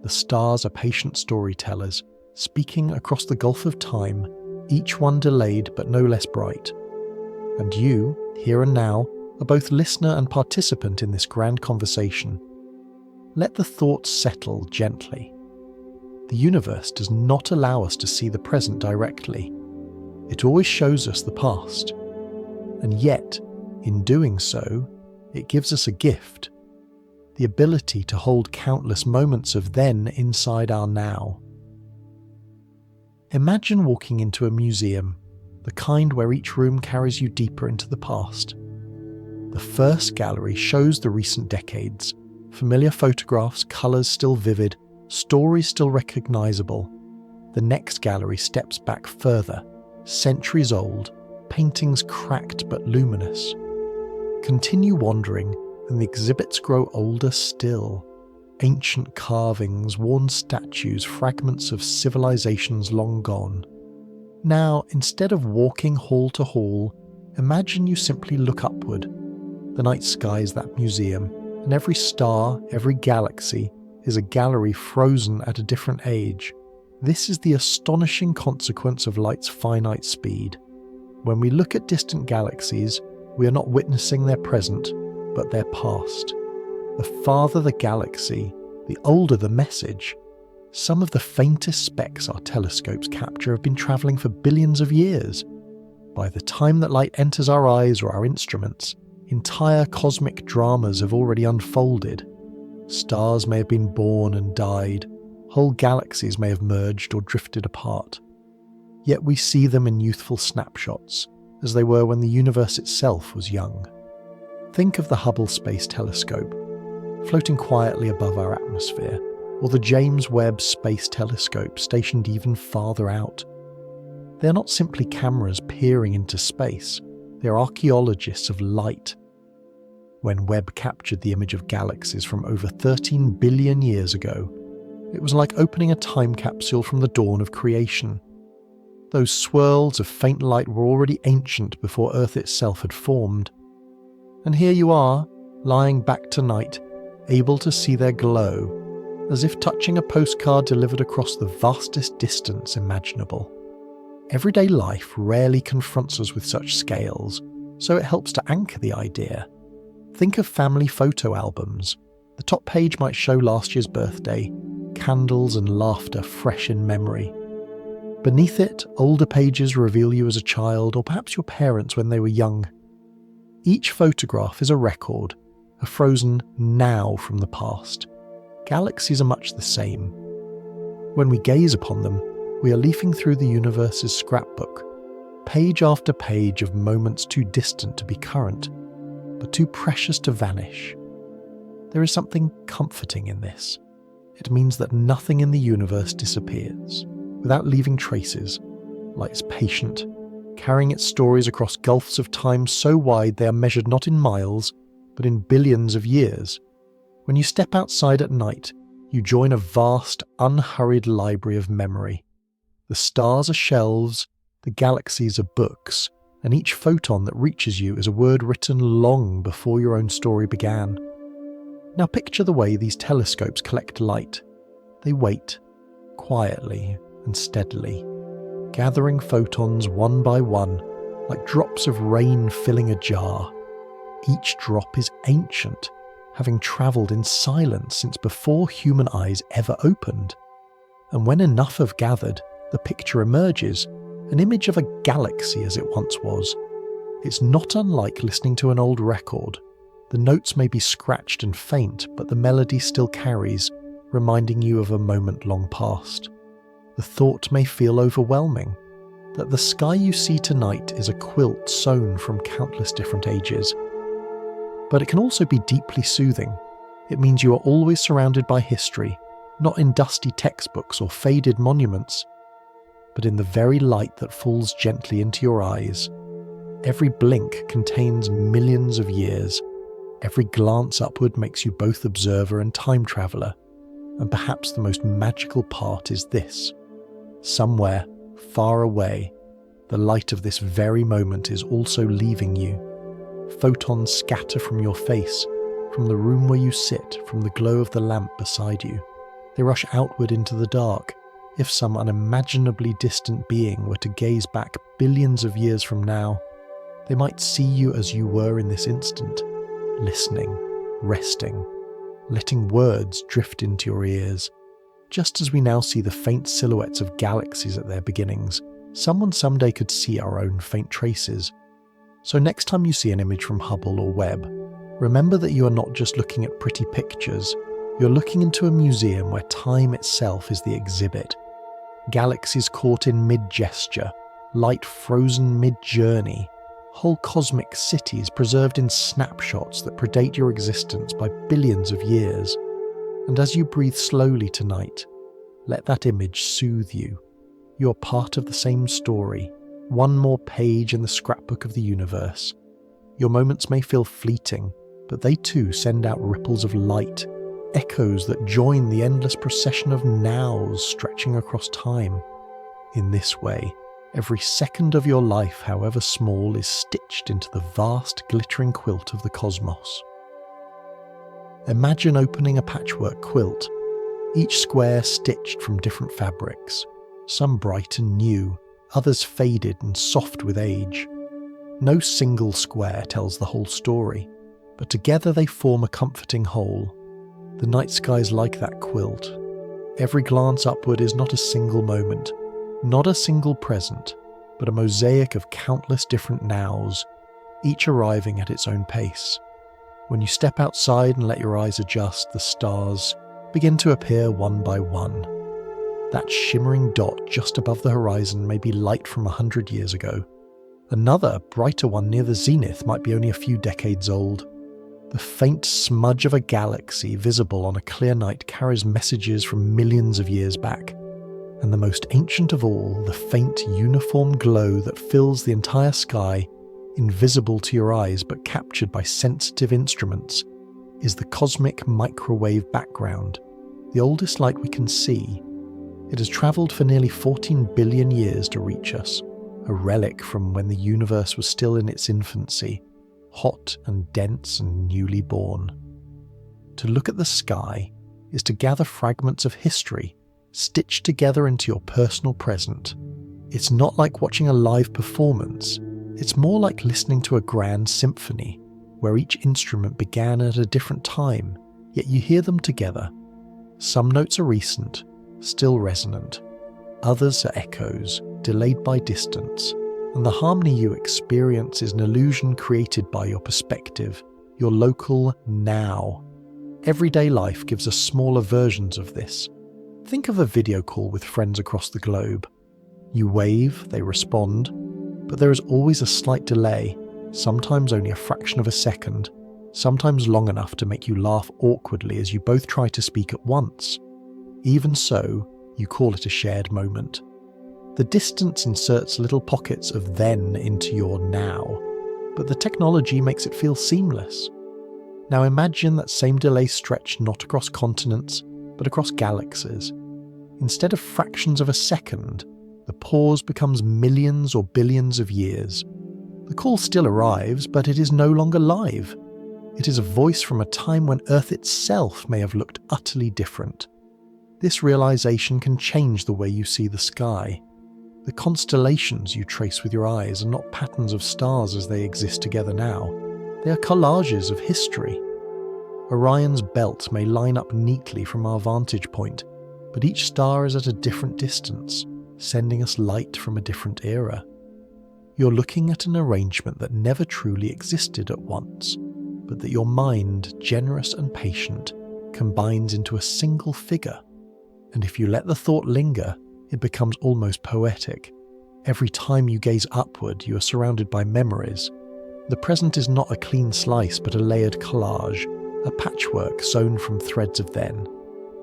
S1: The stars are patient storytellers, speaking across the gulf of time, each one delayed but no less bright. And you, here and now, are both listener and participant in this grand conversation. Let the thoughts settle gently. The universe does not allow us to see the present directly. It always shows us the past. And yet, in doing so, it gives us a gift. The ability to hold countless moments of then inside our now. Imagine walking into a museum, the kind where each room carries you deeper into the past. The first gallery shows the recent decades, familiar photographs, colours still vivid, stories still recognisable. The next gallery steps back further, centuries old, paintings cracked but luminous. Continue wandering, and the exhibits grow older still. Ancient carvings, worn statues, fragments of civilizations long gone. Now, instead of walking hall to hall, imagine you simply look upward. The night sky is that museum, and every star, every galaxy, is a gallery frozen at a different age. This is the astonishing consequence of light's finite speed. When we look at distant galaxies, we are not witnessing their present, but their past. The farther the galaxy, the older the message. Some of the faintest specks our telescopes capture have been travelling for billions of years. By the time that light enters our eyes or our instruments, entire cosmic dramas have already unfolded. Stars may have been born and died. Whole galaxies may have merged or drifted apart. Yet we see them in youthful snapshots, as they were when the universe itself was young. Think of the Hubble Space Telescope, floating quietly above our atmosphere, or the James Webb Space Telescope stationed even farther out. They are not simply cameras peering into space, they are archaeologists of light. When Webb captured the image of galaxies from over 13 billion years ago, it was like opening a time capsule from the dawn of creation. Those swirls of faint light were already ancient before Earth itself had formed. And here you are, lying back tonight, able to see their glow, as if touching a postcard delivered across the vastest distance imaginable. Everyday life rarely confronts us with such scales, so it helps to anchor the idea. Think of family photo albums. The top page might show last year's birthday, candles and laughter fresh in memory. Beneath it, older pages reveal you as a child, or perhaps your parents when they were young. Each photograph is a record, a frozen now from the past. Galaxies are much the same. When we gaze upon them, we are leafing through the universe's scrapbook, page after page of moments too distant to be current, but too precious to vanish. There is something comforting in this. It means that nothing in the universe disappears without leaving traces. Light is patient, carrying its stories across gulfs of time so wide they are measured not in miles, but in billions of years. When you step outside at night, you join a vast, unhurried library of memory. The stars are shelves, the galaxies are books, and each photon that reaches you is a word written long before your own story began. Now picture the way these telescopes collect light. They wait, quietly and steadily, gathering photons one by one, like drops of rain filling a jar. Each drop is ancient, having travelled in silence since before human eyes ever opened. And when enough have gathered, the picture emerges, an image of a galaxy as it once was. It's not unlike listening to an old record. The notes may be scratched and faint, but the melody still carries, reminding you of a moment long past. The thought may feel overwhelming, that the sky you see tonight is a quilt sewn from countless different ages. But it can also be deeply soothing. It means you are always surrounded by history, not in dusty textbooks or faded monuments, but in the very light that falls gently into your eyes. Every blink contains millions of years. Every glance upward makes you both observer and time traveller. And perhaps the most magical part is this. Somewhere, far away, the light of this very moment is also leaving you. Photons scatter from your face, from the room where you sit, from the glow of the lamp beside you. They rush outward into the dark. If some unimaginably distant being were to gaze back billions of years from now, they might see you as you were in this instant, listening, resting, letting words drift into your ears. Just as we now see the faint silhouettes of galaxies at their beginnings, someone someday could see our own faint traces. So next time you see an image from Hubble or Webb, remember that you are not just looking at pretty pictures, you're looking into a museum where time itself is the exhibit. Galaxies caught in mid-gesture, light frozen mid-journey, whole cosmic cities preserved in snapshots that predate your existence by billions of years. And as you breathe slowly tonight, let that image soothe you. You're part of the same story, one more page in the scrapbook of the universe. Your moments may feel fleeting, but they too send out ripples of light, echoes that join the endless procession of nows stretching across time. In this way, every second of your life, however small, is stitched into the vast glittering quilt of the cosmos. Imagine opening a patchwork quilt, each square stitched from different fabrics, some bright and new, others faded and soft with age. No single square tells the whole story, but together they form a comforting whole. The night sky is like that quilt. Every glance upward is not a single moment, not a single present, but a mosaic of countless different nows, each arriving at its own pace. When you step outside and let your eyes adjust, the stars begin to appear one by one. That shimmering dot just above the horizon may be light from 100 years ago. Another, brighter one near the zenith might be only a few decades old. The faint smudge of a galaxy visible on a clear night carries messages from millions of years back. And the most ancient of all, the faint uniform glow that fills the entire sky, invisible to your eyes but captured by sensitive instruments, is the cosmic microwave background, the oldest light we can see. It has travelled for nearly 14 billion years to reach us, a relic from when the universe was still in its infancy, hot and dense and newly born. To look at the sky is to gather fragments of history stitched together into your personal present. It's not like watching a live performance, it's more like listening to a grand symphony, where each instrument began at a different time, yet you hear them together. Some notes are recent, still resonant. Others are echoes, delayed by distance, and the harmony you experience is an illusion created by your perspective, your local now. Everyday life gives us smaller versions of this. Think of a video call with friends across the globe. You wave, they respond, but there is always a slight delay, sometimes only a fraction of a second, sometimes long enough to make you laugh awkwardly as you both try to speak at once. Even so, you call it a shared moment. The distance inserts little pockets of then into your now, but the technology makes it feel seamless. Now imagine that same delay stretched not across continents, but across galaxies. Instead of fractions of a second, the pause becomes millions or billions of years. The call still arrives, but it is no longer live. It is a voice from a time when Earth itself may have looked utterly different. This realization can change the way you see the sky. The constellations you trace with your eyes are not patterns of stars as they exist together now. They are collages of history. Orion's belt may line up neatly from our vantage point, but each star is at a different distance, sending us light from a different era. You're looking at an arrangement that never truly existed at once, but that your mind, generous and patient, combines into a single figure. And if you let the thought linger, it becomes almost poetic. Every time you gaze upward, you are surrounded by memories. The present is not a clean slice, but a layered collage, a patchwork sewn from threads of then.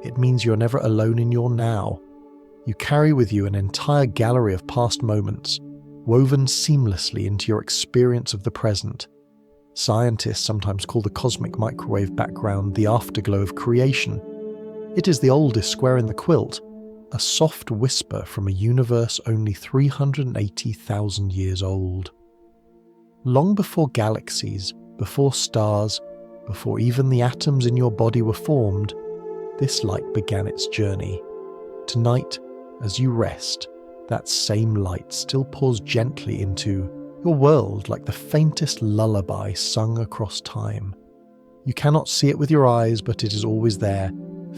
S1: It means you're never alone in your now. You carry with you an entire gallery of past moments, woven seamlessly into your experience of the present. Scientists sometimes call the cosmic microwave background the afterglow of creation. It is the oldest square in the quilt, a soft whisper from a universe only 380,000 years old. Long before galaxies, before stars, before even the atoms in your body were formed, this light began its journey. Tonight, as you rest, that same light still pours gently into your world like the faintest lullaby sung across time. You cannot see it with your eyes, but it is always there,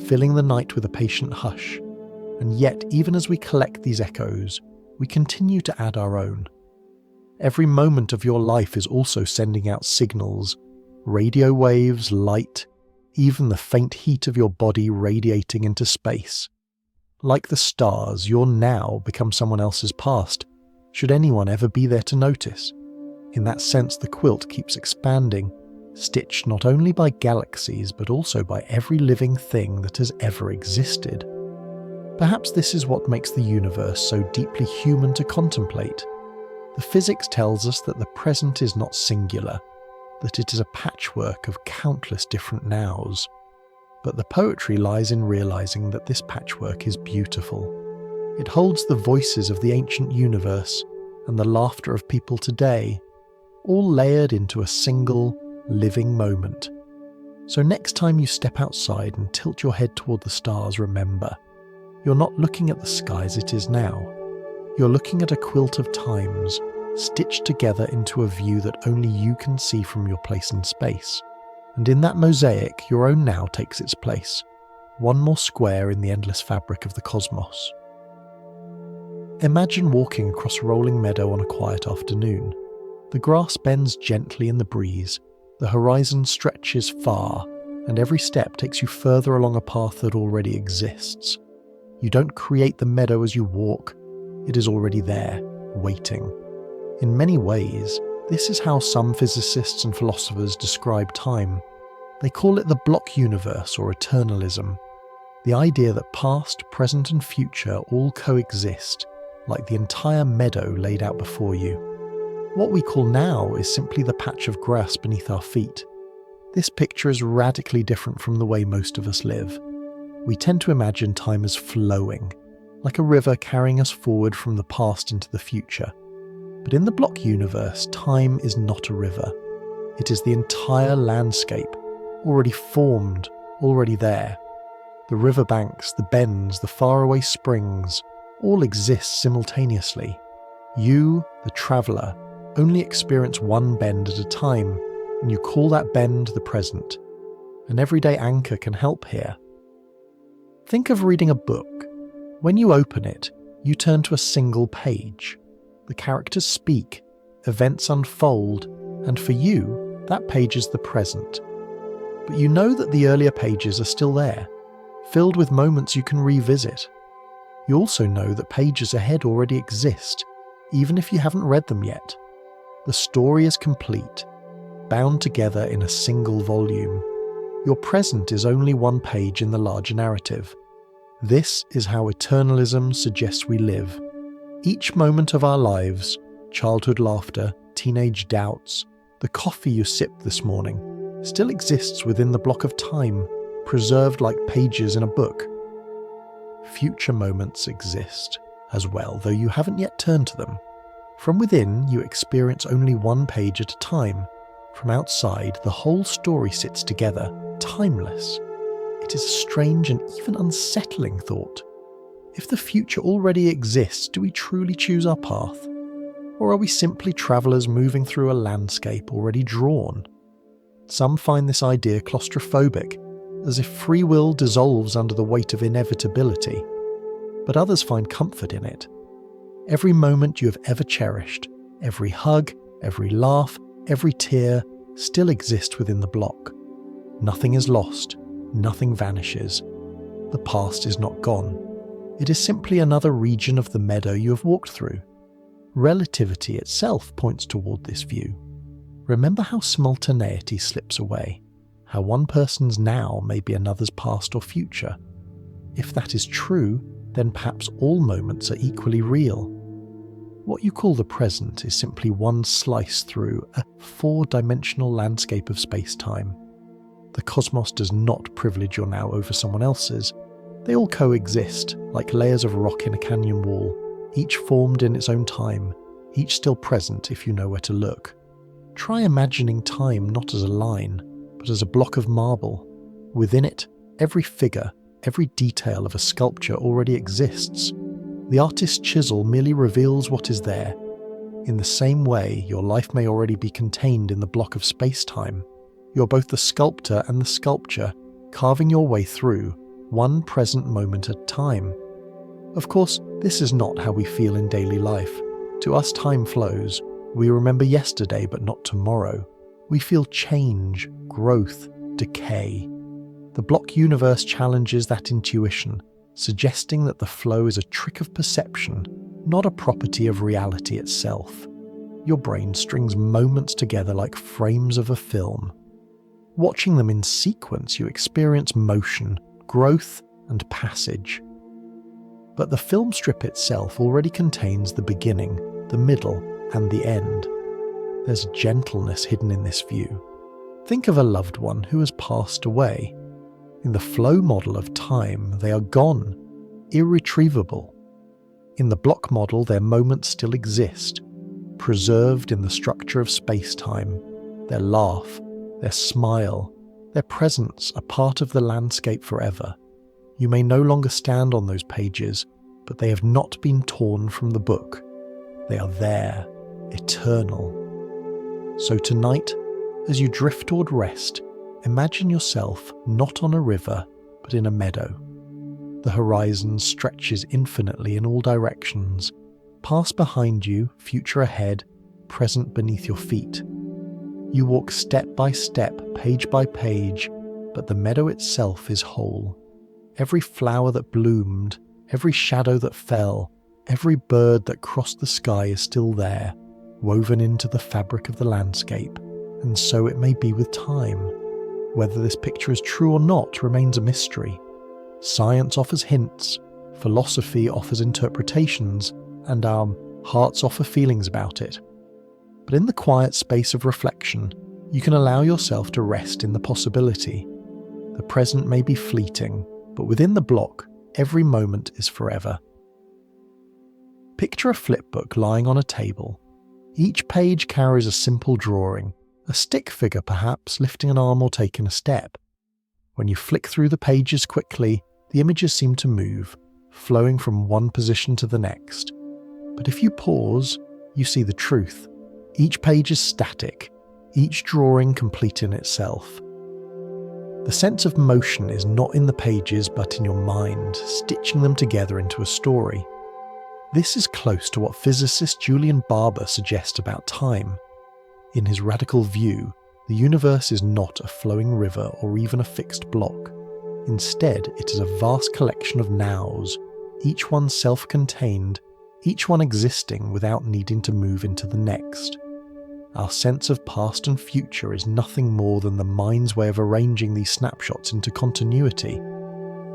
S1: filling the night with a patient hush. And yet, even as we collect these echoes, we continue to add our own. Every moment of your life is also sending out signals, radio waves, light, even the faint heat of your body radiating into space. Like the stars, your now becomes someone else's past, should anyone ever be there to notice. In that sense, the quilt keeps expanding, stitched not only by galaxies, but also by every living thing that has ever existed. Perhaps this is what makes the universe so deeply human to contemplate. The physics tells us that the present is not singular, that it is a patchwork of countless different nows. But the poetry lies in realizing that this patchwork is beautiful. It holds the voices of the ancient universe and the laughter of people today, all layered into a single, living moment. So next time you step outside and tilt your head toward the stars, remember, you're not looking at the sky as it is now. You're looking at a quilt of times, stitched together into a view that only you can see from your place in space. And in that mosaic, your own now takes its place, one more square in the endless fabric of the cosmos. Imagine walking across a rolling meadow on a quiet afternoon. The grass bends gently in the breeze, the horizon stretches far, and every step takes you further along a path that already exists. You don't create the meadow as you walk. It is already there, waiting. In many ways, this is how some physicists and philosophers describe time. They call it the block universe or eternalism. The idea that past, present and future all coexist, like the entire meadow laid out before you. What we call now is simply the patch of grass beneath our feet. This picture is radically different from the way most of us live. We tend to imagine time as flowing, like a river carrying us forward from the past into the future. But in the block universe, time is not a river. It is the entire landscape, already formed, already there. The riverbanks, the bends, the faraway springs, all exist simultaneously. You, the traveller, only experience one bend at a time, and you call that bend the present. An everyday anchor can help here. Think of reading a book. When you open it, you turn to a single page. The characters speak, events unfold, and for you, that page is the present. But you know that the earlier pages are still there, filled with moments you can revisit. You also know that pages ahead already exist, even if you haven't read them yet. The story is complete, bound together in a single volume. Your present is only one page in the larger narrative. This is how eternalism suggests we live. Each moment of our lives, childhood laughter, teenage doubts, the coffee you sipped this morning, still exists within the block of time, preserved like pages in a book. Future moments exist as well, though you haven't yet turned to them. From within, you experience only one page at a time. From outside, the whole story sits together, timeless. It is a strange and even unsettling thought. If the future already exists, do we truly choose our path? Or are we simply travellers moving through a landscape already drawn? Some find this idea claustrophobic, as if free will dissolves under the weight of inevitability. But others find comfort in it. Every moment you have ever cherished, every hug, every laugh, every tear, still exists within the block. Nothing is lost, nothing vanishes. The past is not gone. It is simply another region of the meadow you have walked through. Relativity itself points toward this view. Remember how simultaneity slips away, how one person's now may be another's past or future. If that is true, then perhaps all moments are equally real. What you call the present is simply one slice through a four-dimensional landscape of space-time. The cosmos does not privilege your now over someone else's. They all coexist, like layers of rock in a canyon wall, each formed in its own time, each still present if you know where to look. Try imagining time not as a line, but as a block of marble. Within it, every figure, every detail of a sculpture already exists. The artist's chisel merely reveals what is there. In the same way, your life may already be contained in the block of space-time. You're both the sculptor and the sculpture, carving your way through, one present moment at a time. Of course, this is not how we feel in daily life. To us, time flows. We remember yesterday, but not tomorrow. We feel change, growth, decay. The block universe challenges that intuition, suggesting that the flow is a trick of perception, not a property of reality itself. Your brain strings moments together like frames of a film. Watching them in sequence, you experience motion, growth, and passage. But the film strip itself already contains the beginning, the middle, and the end. There's gentleness hidden in this view. Think of a loved one who has passed away. In the flow model of time, they are gone, irretrievable. In the block model, their moments still exist, preserved in the structure of space-time. Their laugh, their smile, their presence are part of the landscape forever. You may no longer stand on those pages, but they have not been torn from the book. They are there, eternal. So tonight, as you drift toward rest, imagine yourself not on a river, but in a meadow. The horizon stretches infinitely in all directions, past behind you, future ahead, present beneath your feet. You walk step by step, page by page, but the meadow itself is whole. Every flower that bloomed, Every shadow that fell, every bird that crossed the sky is still there, woven into the fabric of the landscape, and so it may be with time. Whether this picture is true or not remains a mystery. Science offers hints, philosophy offers interpretations, and our hearts offer feelings about it. But in the quiet space of reflection, you can allow yourself to rest in the possibility. The present may be fleeting, but within the block, every moment is forever. Picture a flipbook lying on a table. Each page carries a simple drawing, a stick figure perhaps lifting an arm or taking a step. When you flick through the pages quickly, the images seem to move, flowing from one position to the next. But if you pause, you see the truth. Each page is static, each drawing complete in itself. The sense of motion is not in the pages but in your mind, stitching them together into a story. This is close to what physicist Julian Barber suggests about time. In his radical view, the universe is not a flowing river or even a fixed block. Instead, it is a vast collection of nows, each one self-contained, each one existing without needing to move into the next. Our sense of past and future is nothing more than the mind's way of arranging these snapshots into continuity.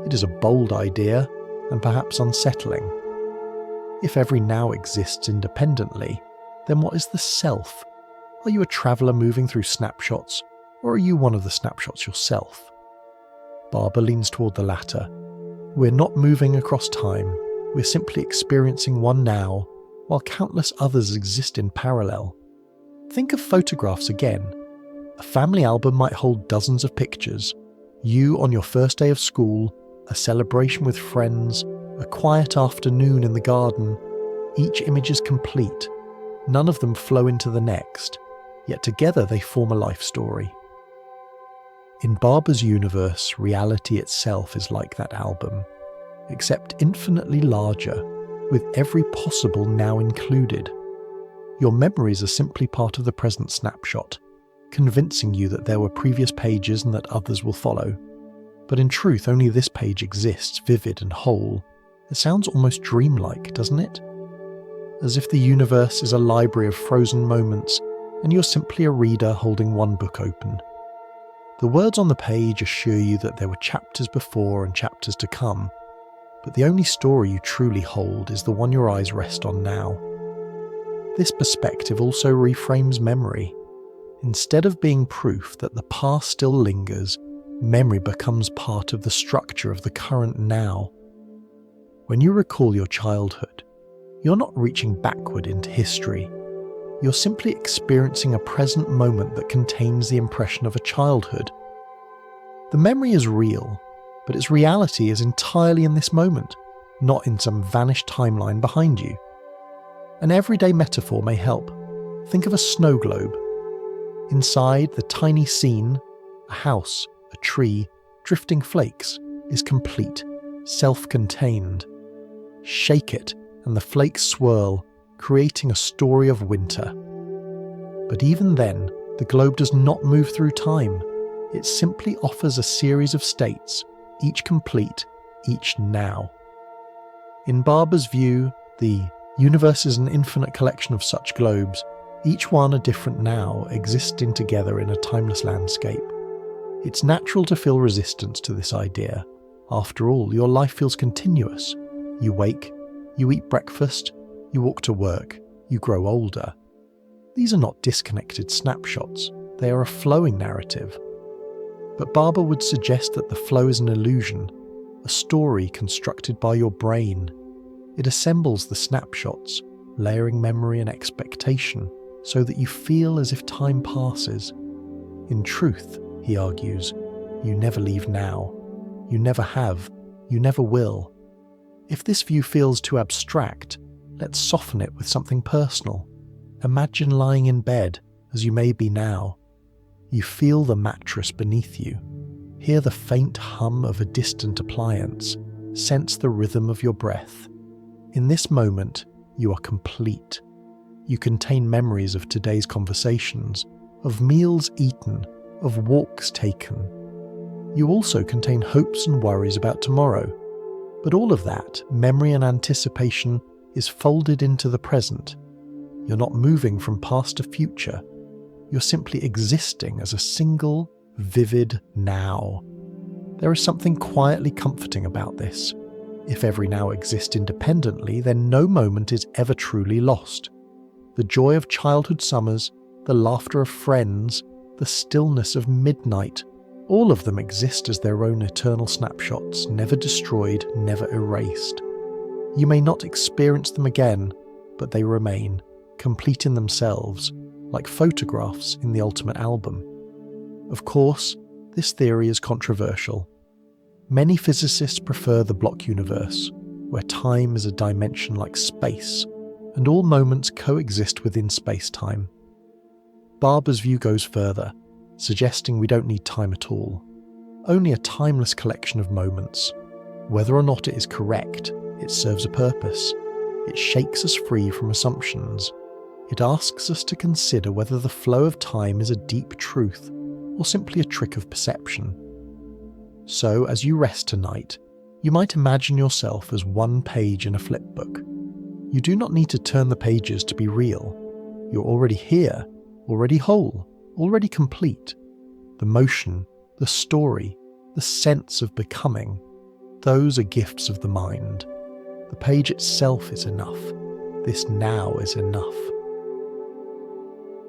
S1: It is a bold idea, and perhaps unsettling. If every now exists independently, then what is the self? Are you a traveller moving through snapshots, or are you one of the snapshots yourself? Barber leans toward the latter. We're not moving across time, we're simply experiencing one now, while countless others exist in parallel. Think of photographs again. A family album might hold dozens of pictures. You on your first day of school, a celebration with friends, a quiet afternoon in the garden. Each image is complete. None of them flow into the next, yet together they form a life story. In Barber's universe, reality itself is like that album, except infinitely larger, with every possible now included. Your memories are simply part of the present snapshot, convincing you that there were previous pages and that others will follow. But in truth, only this page exists, vivid and whole. It sounds almost dreamlike, doesn't it? As if the universe is a library of frozen moments, and you're simply a reader holding one book open. The words on the page assure you that there were chapters before and chapters to come, but the only story you truly hold is the one your eyes rest on now. This perspective also reframes memory. Instead of being proof that the past still lingers, memory becomes part of the structure of the current now. When you recall your childhood, you're not reaching backward into history. You're simply experiencing a present moment that contains the impression of a childhood. The memory is real, but its reality is entirely in this moment, not in some vanished timeline behind you. An everyday metaphor may help. Think of a snow globe. Inside, the tiny scene, a house, a tree, drifting flakes, is complete, self-contained. Shake it, and the flakes swirl, creating a story of winter. But even then, the globe does not move through time. It simply offers a series of states, each complete, each now. In Barber's view, the universe is an infinite collection of such globes, each one a different now, existing together in a timeless landscape. It's natural to feel resistance to this idea. After all, your life feels continuous. You wake, you eat breakfast, you walk to work, you grow older. These are not disconnected snapshots, they are a flowing narrative. But Barber would suggest that the flow is an illusion, a story constructed by your brain. It assembles the snapshots, layering memory and expectation, so that you feel as if time passes. In truth, he argues, you never leave now. You never have. You never will. If this view feels too abstract, let's soften it with something personal. Imagine lying in bed, as you may be now. You feel the mattress beneath you. Hear the faint hum of a distant appliance. Sense the rhythm of your breath. In this moment, you are complete. You contain memories of today's conversations, of meals eaten, of walks taken. You also contain hopes and worries about tomorrow. But all of that, memory and anticipation, is folded into the present. You're not moving from past to future. You're simply existing as a single, vivid now. There is something quietly comforting about this. If every now exists independently, then no moment is ever truly lost. The joy of childhood summers, the laughter of friends, the stillness of midnight, all of them exist as their own eternal snapshots, never destroyed, never erased. You may not experience them again, but they remain, complete in themselves, like photographs in the ultimate album. Of course, this theory is controversial. Many physicists prefer the block universe, where time is a dimension like space, and all moments coexist within space-time. Barber's view goes further, suggesting we don't need time at all, only a timeless collection of moments. Whether or not it is correct, it serves a purpose. It shakes us free from assumptions. It asks us to consider whether the flow of time is a deep truth or simply a trick of perception. So, as you rest tonight, you might imagine yourself as one page in a flipbook. You do not need to turn the pages to be real. You're already here, already whole, already complete. The motion, the story, the sense of becoming, those are gifts of the mind. The page itself is enough. This now is enough.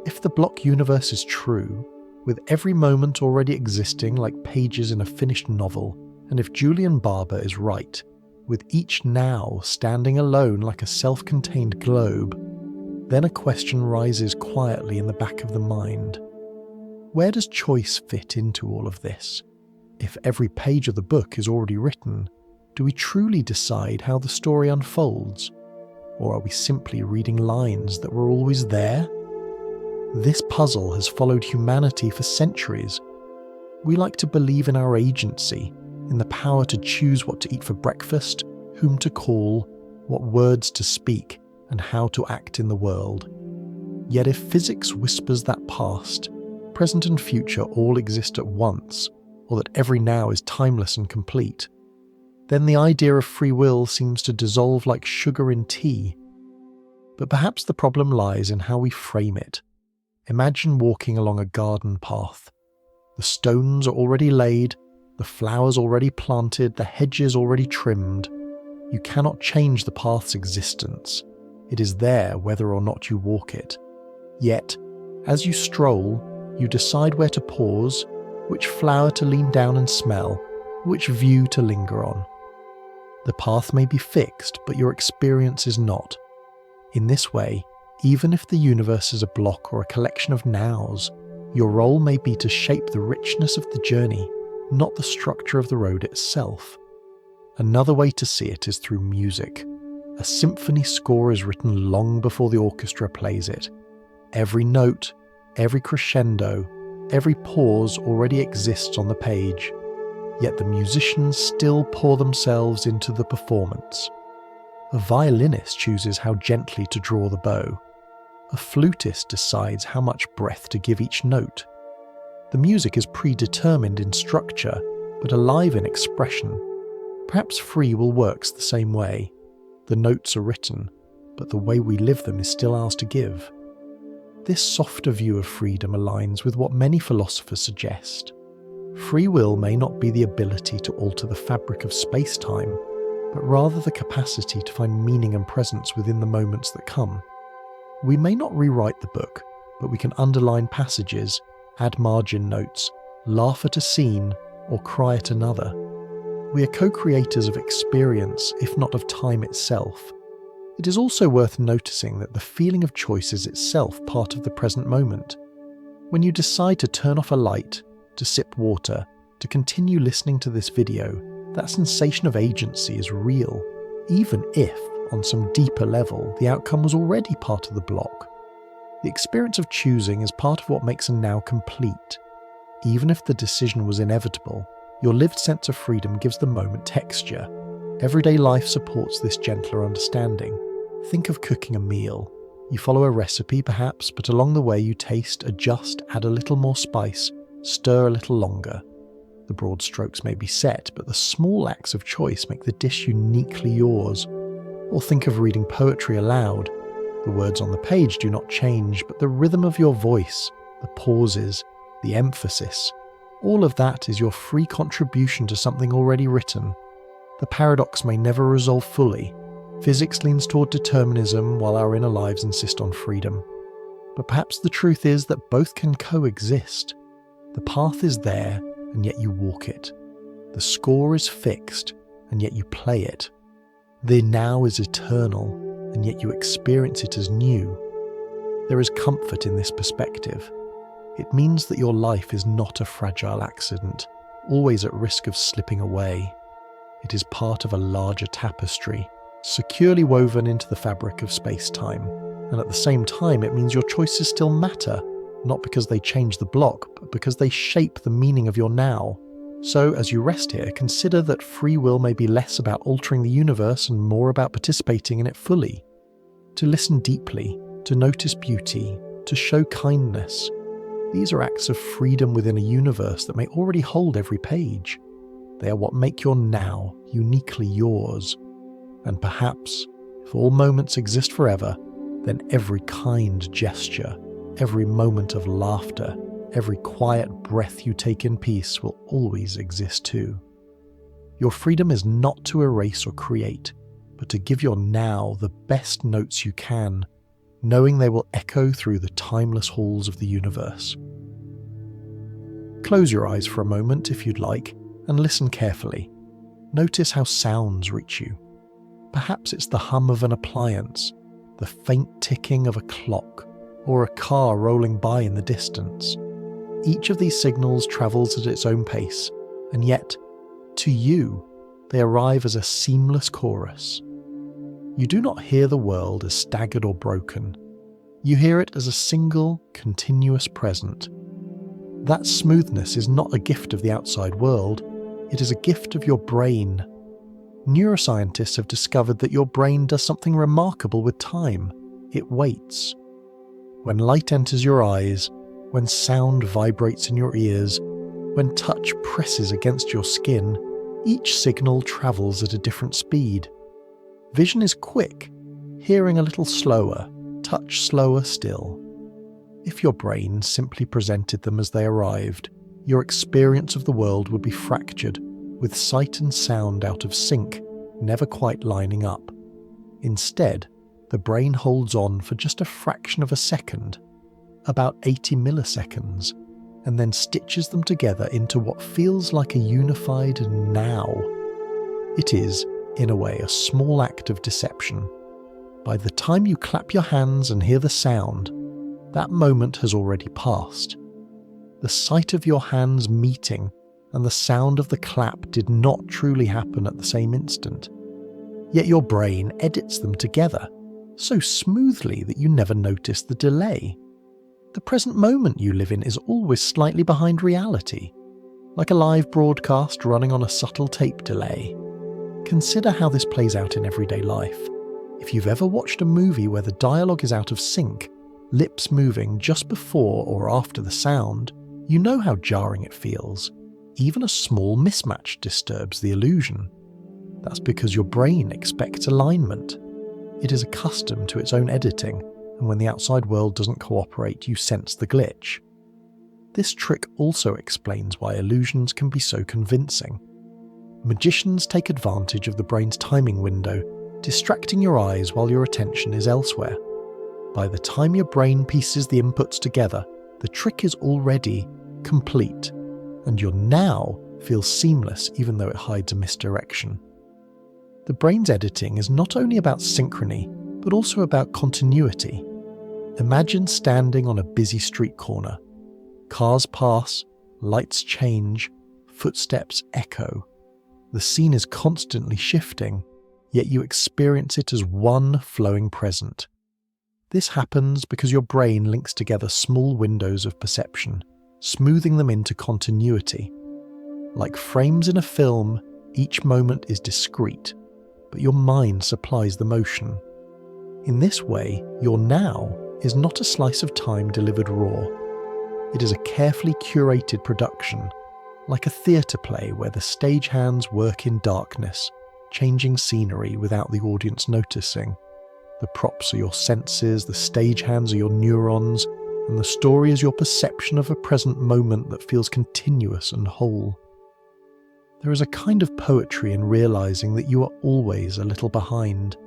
S1: If the block universe is true, with every moment already existing like pages in a finished novel, and if Julian Barber is right, with each now standing alone like a self-contained globe, then a question rises quietly in the back of the mind. Where does choice fit into all of this? If every page of the book is already written, do we truly decide how the story unfolds? Or are we simply reading lines that were always there? This puzzle has followed humanity for centuries. We like to believe in our agency, in the power to choose what to eat for breakfast, whom to call, what words to speak, and how to act in the world. Yet if physics whispers that past, present and future all exist at once, or that every now is timeless and complete, then the idea of free will seems to dissolve like sugar in tea. But perhaps the problem lies in how we frame it. Imagine walking along a garden path. The stones are already laid, the flowers already planted, the hedges already trimmed. You cannot change the path's existence. It is there whether or not you walk it. Yet, as you stroll, you decide where to pause, which flower to lean down and smell, which view to linger on. The path may be fixed, but your experience is not. In this way, even if the universe is a block or a collection of nows, your role may be to shape the richness of the journey, not the structure of the road itself. Another way to see it is through music. A symphony score is written long before the orchestra plays it. Every note, every crescendo, every pause already exists on the page, yet the musicians still pour themselves into the performance. A violinist chooses how gently to draw the bow. A flutist decides how much breath to give each note. The music is predetermined in structure, but alive in expression. Perhaps free will works the same way. The notes are written, but the way we live them is still ours to give. This softer view of freedom aligns with what many philosophers suggest. Free will may not be the ability to alter the fabric of space-time, but rather the capacity to find meaning and presence within the moments that come. We may not rewrite the book, but we can underline passages, add margin notes, laugh at a scene, or cry at another. We are co-creators of experience, if not of time itself. It is also worth noticing that the feeling of choice is itself part of the present moment. When you decide to turn off a light, to sip water, to continue listening to this video, that sensation of agency is real, even if, on some deeper level, the outcome was already part of the block. The experience of choosing is part of what makes a now complete. Even if the decision was inevitable, your lived sense of freedom gives the moment texture. Everyday life supports this gentler understanding. Think of cooking a meal. You follow a recipe perhaps, but along the way you taste, adjust, add a little more spice, stir a little longer. The broad strokes may be set, but the small acts of choice make the dish uniquely yours. Or think of reading poetry aloud. The words on the page do not change, but the rhythm of your voice, the pauses, the emphasis, all of that is your free contribution to something already written. The paradox may never resolve fully. Physics leans toward determinism while our inner lives insist on freedom. But perhaps the truth is that both can coexist. The path is there, and yet you walk it. The score is fixed, and yet you play it. The now is eternal, and yet you experience it as new. There is comfort in this perspective. It means that your life is not a fragile accident, always at risk of slipping away. It is part of a larger tapestry, securely woven into the fabric of space-time. And at the same time, it means your choices still matter, not because they change the block, but because they shape the meaning of your now. So, as you rest here, consider that free will may be less about altering the universe and more about participating in it fully. To listen deeply, to notice beauty, to show kindness. These are acts of freedom within a universe that may already hold every page. They are what make your now uniquely yours. And perhaps, if all moments exist forever, then every kind gesture, every moment of laughter, every quiet breath you take in peace will always exist too. Your freedom is not to erase or create, but to give your now the best notes you can, knowing they will echo through the timeless halls of the universe. Close your eyes for a moment if you'd like, and listen carefully. Notice how sounds reach you. Perhaps it's the hum of an appliance, the faint ticking of a clock, or a car rolling by in the distance. Each of these signals travels at its own pace, and yet, to you, they arrive as a seamless chorus. You do not hear the world as staggered or broken. You hear it as a single, continuous present. That smoothness is not a gift of the outside world, it is a gift of your brain. Neuroscientists have discovered that your brain does something remarkable with time. It waits. When light enters your eyes, when sound vibrates in your ears, when touch presses against your skin, each signal travels at a different speed. Vision is quick, hearing a little slower, touch slower still. If your brain simply presented them as they arrived, your experience of the world would be fractured, with sight and sound out of sync, never quite lining up. Instead, the brain holds on for just a fraction of a second, about 80 milliseconds, and then stitches them together into what feels like a unified now. It is, in a way, a small act of deception. By the time you clap your hands and hear the sound, that moment has already passed. The sight of your hands meeting and the sound of the clap did not truly happen at the same instant. Yet your brain edits them together, so smoothly that you never notice the delay. The present moment you live in is always slightly behind reality, like a live broadcast running on a subtle tape delay. Consider how this plays out in everyday life. If you've ever watched a movie where the dialogue is out of sync, lips moving just before or after the sound, you know how jarring it feels. Even a small mismatch disturbs the illusion. That's because your brain expects alignment. It is accustomed to its own editing, and when the outside world doesn't cooperate, you sense the glitch. This trick also explains why illusions can be so convincing. Magicians take advantage of the brain's timing window, distracting your eyes while your attention is elsewhere. By the time your brain pieces the inputs together, the trick is already complete, and your now feels seamless even though it hides a misdirection. The brain's editing is not only about synchrony, but also about continuity. Imagine standing on a busy street corner. Cars pass, lights change, footsteps echo. The scene is constantly shifting, yet you experience it as one flowing present. This happens because your brain links together small windows of perception, smoothing them into continuity. Like frames in a film, each moment is discrete, but your mind supplies the motion. In this way, your now is not a slice of time delivered raw. It is a carefully curated production, like a theatre play where the stagehands work in darkness, changing scenery without the audience noticing. The props are your senses, the stagehands are your neurons, and the story is your perception of a present moment that feels continuous and whole. There is a kind of poetry in realizing that you are always a little behind.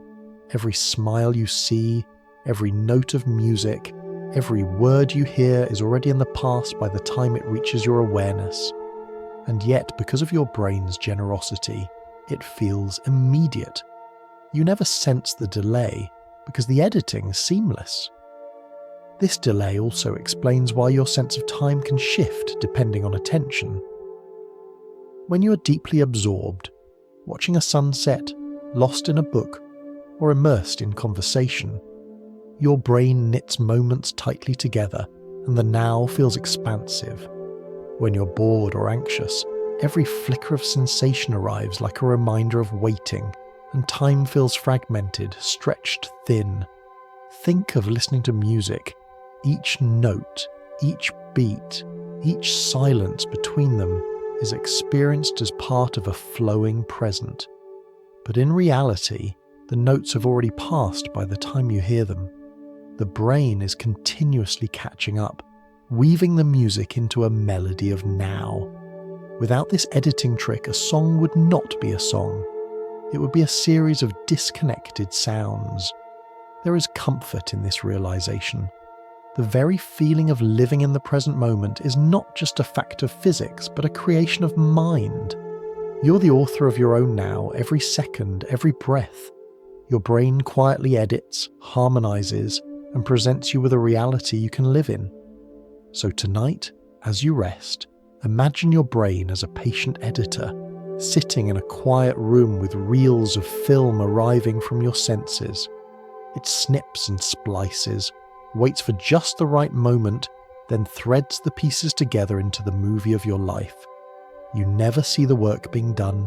S1: Every smile you see, every note of music, every word you hear is already in the past by the time it reaches your awareness. And yet, because of your brain's generosity, it feels immediate. You never sense the delay because the editing is seamless. This delay also explains why your sense of time can shift depending on attention. When you are deeply absorbed, watching a sunset, lost in a book, or immersed in conversation, your brain knits moments tightly together and the now feels expansive. When you're bored or anxious, every flicker of sensation arrives like a reminder of waiting, and time feels fragmented, stretched thin. Think of listening to music. Each note, each beat, each silence between them is experienced as part of a flowing present. But in reality, the notes have already passed by the time you hear them. The brain is continuously catching up, weaving the music into a melody of now. Without this editing trick, a song would not be a song. It would be a series of disconnected sounds. There is comfort in this realization. The very feeling of living in the present moment is not just a fact of physics, but a creation of mind. You're the author of your own now, every second, every breath. Your brain quietly edits, harmonizes, and presents you with a reality you can live in. So tonight, as you rest, imagine your brain as a patient editor, sitting in a quiet room with reels of film arriving from your senses. It snips and splices, waits for just the right moment, then threads the pieces together into the movie of your life. You never see the work being done.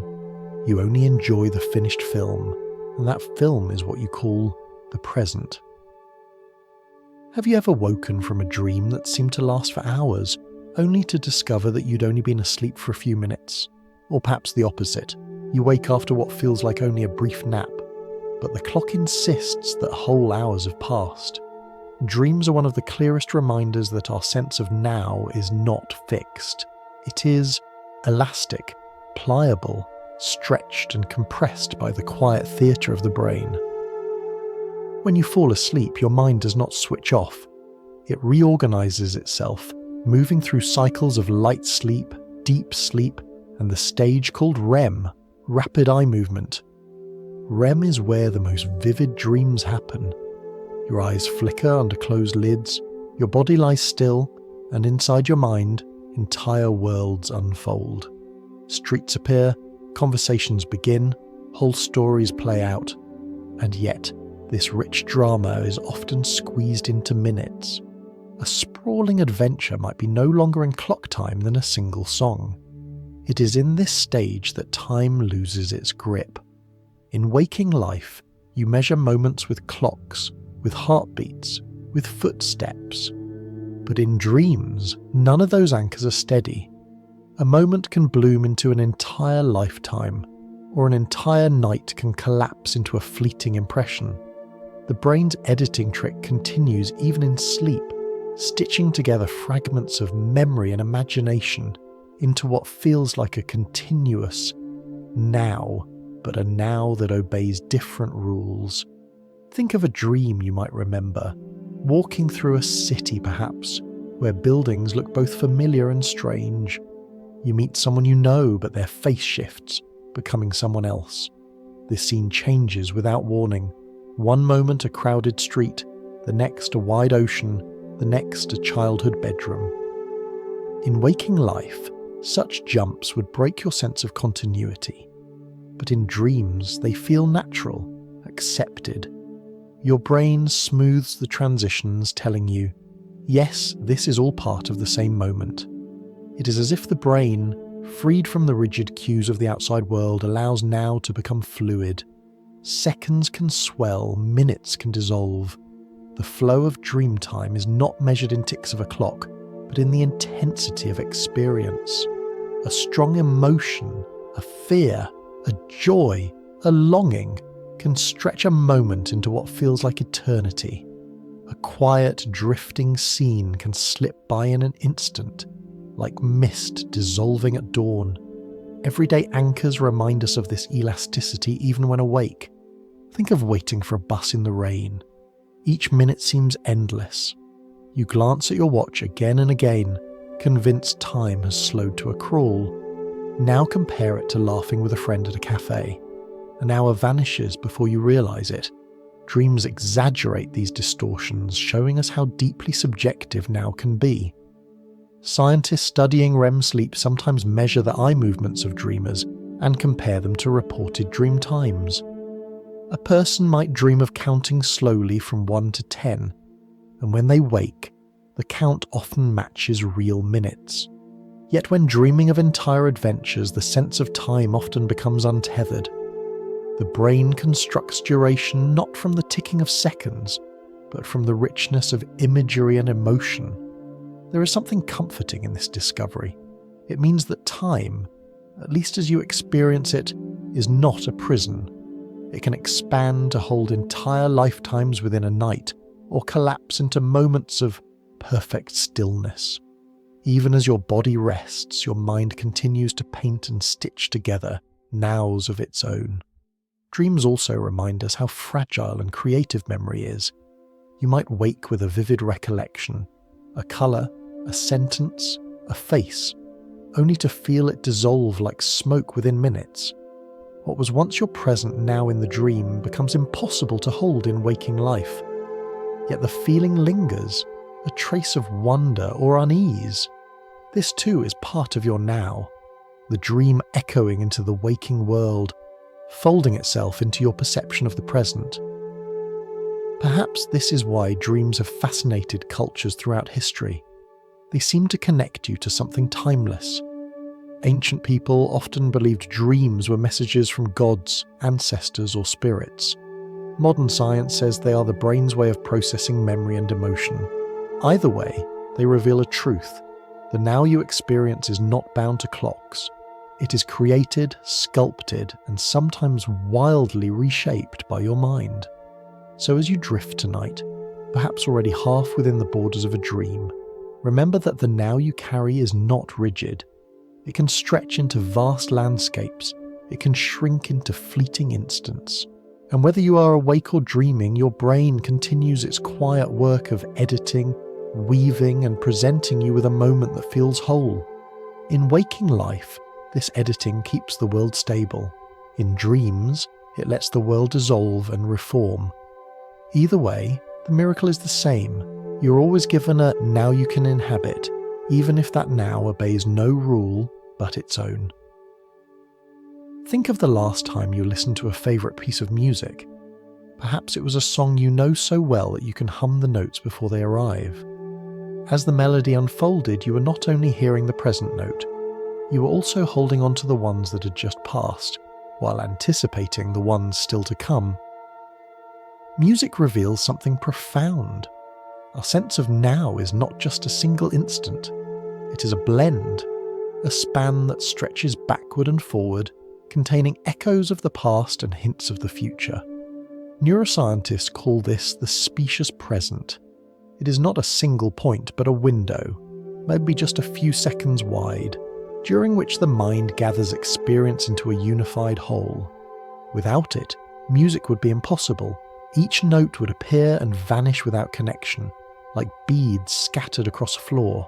S1: You only enjoy the finished film, and that film is what you call the present. Have you ever woken from a dream that seemed to last for hours, only to discover that you'd only been asleep for a few minutes? Or perhaps the opposite, you wake after what feels like only a brief nap, but the clock insists that whole hours have passed. Dreams are one of the clearest reminders that our sense of now is not fixed. It is elastic, pliable, stretched and compressed by the quiet theatre of the brain. When you fall asleep, your mind does not switch off. It reorganizes itself, moving through cycles of light sleep, deep sleep, and the stage called REM, rapid eye movement. REM is where the most vivid dreams happen. Your eyes flicker under closed lids, your body lies still, and inside your mind, entire worlds unfold. Streets appear, conversations begin, whole stories play out, and yet this rich drama is often squeezed into minutes. A sprawling adventure might be no longer in clock time than a single song. It is in this stage that time loses its grip. In waking life, you measure moments with clocks, with heartbeats, with footsteps. But in dreams, none of those anchors are steady. A moment can bloom into an entire lifetime, or an entire night can collapse into a fleeting impression. The brain's editing trick continues even in sleep, stitching together fragments of memory and imagination into what feels like a continuous now, but a now that obeys different rules. Think of a dream you might remember, walking through a city perhaps, where buildings look both familiar and strange. You meet someone you know, but their face shifts, becoming someone else. This scene changes without warning. One moment a crowded street, the next a wide ocean, the next a childhood bedroom. In waking life, such jumps would break your sense of continuity. But in dreams, they feel natural, accepted. Your brain smooths the transitions, telling you, yes, this is all part of the same moment. It is as if the brain, freed from the rigid cues of the outside world, allows now to become fluid. Seconds can swell, minutes can dissolve. The flow of dream time is not measured in ticks of a clock, but in the intensity of experience. a strong emotion, a fear, a joy, a longing can stretch a moment into what feels like eternity. A quiet, drifting scene can slip by in an instant, like mist dissolving at dawn. Everyday anchors remind us of this elasticity even when awake. Think of waiting for a bus in the rain. Each minute seems endless. You glance at your watch again and again, convinced time has slowed to a crawl. Now compare it to laughing with a friend at a cafe. An hour vanishes before you realise it. Dreams exaggerate these distortions, showing us how deeply subjective now can be. Scientists studying REM sleep sometimes measure the eye movements of dreamers and compare them to reported dream times. A person might dream of counting slowly from 1 to 10, and when they wake, the count often matches real minutes. Yet when dreaming of entire adventures, the sense of time often becomes untethered. The brain constructs duration not from the ticking of seconds, but from the richness of imagery and emotion. There is something comforting in this discovery. It means that time, at least as you experience it, is not a prison. It can expand to hold entire lifetimes within a night, or collapse into moments of perfect stillness. Even as your body rests, your mind continues to paint and stitch together nows of its own. Dreams also remind us how fragile and creative memory is. You might wake with a vivid recollection, a colour, a sentence, a face, only to feel it dissolve like smoke within minutes. What was once your present now in the dream becomes impossible to hold in waking life. Yet the feeling lingers, a trace of wonder or unease. This too is part of your now, the dream echoing into the waking world, folding itself into your perception of the present. Perhaps this is why dreams have fascinated cultures throughout history. They seem to connect you to something timeless. Ancient people often believed dreams were messages from gods, ancestors, or spirits. Modern science says they are the brain's way of processing memory and emotion. Either way, they reveal a truth. The now you experience is not bound to clocks. It is created, sculpted, and sometimes wildly reshaped by your mind. So as you drift tonight, perhaps already half within the borders of a dream, remember that the now you carry is not rigid. It can stretch into vast landscapes. It can shrink into fleeting instants. And whether you are awake or dreaming, your brain continues its quiet work of editing, weaving, and presenting you with a moment that feels whole. In waking life, this editing keeps the world stable. In dreams, it lets the world dissolve and reform. Either way, the miracle is the same. You're always given a now you can inhabit, even if that now obeys no rule but its own. Think of the last time you listened to a favourite piece of music. Perhaps it was a song you know so well that you can hum the notes before they arrive. As the melody unfolded, you were not only hearing the present note, you were also holding on to the ones that had just passed, while anticipating the ones still to come. Music reveals something profound. Our sense of now is not just a single instant. It is a blend, a span that stretches backward and forward, containing echoes of the past and hints of the future. Neuroscientists call this the specious present. It is not a single point, but a window, maybe just a few seconds wide, during which the mind gathers experience into a unified whole. Without it, music would be impossible. Each note would appear and vanish without connection, like beads scattered across a floor.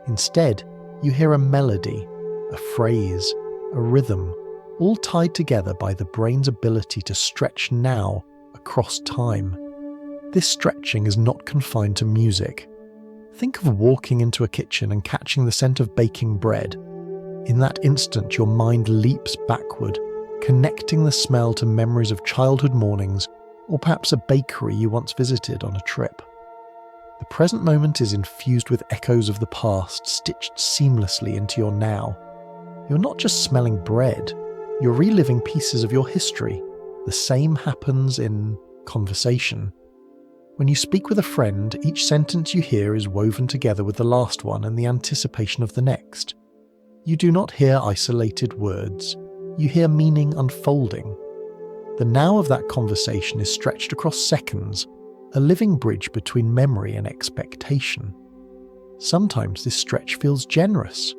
S1: Instead, you hear a melody, a phrase, a rhythm, all tied together by the brain's ability to stretch now across time. This stretching is not confined to music. Think of walking into a kitchen and catching the scent of baking bread. In that instant, your mind leaps backward, connecting the smell to memories of childhood mornings, or perhaps a bakery you once visited on a trip. The present moment is infused with echoes of the past, stitched seamlessly into your now. You're not just smelling bread, you're reliving pieces of your history. The same happens in conversation. When you speak with a friend, each sentence you hear is woven together with the last one and the anticipation of the next. You do not hear isolated words, you hear meaning unfolding. The now of that conversation is stretched across seconds, a living bridge between memory and expectation. Sometimes this stretch feels generous.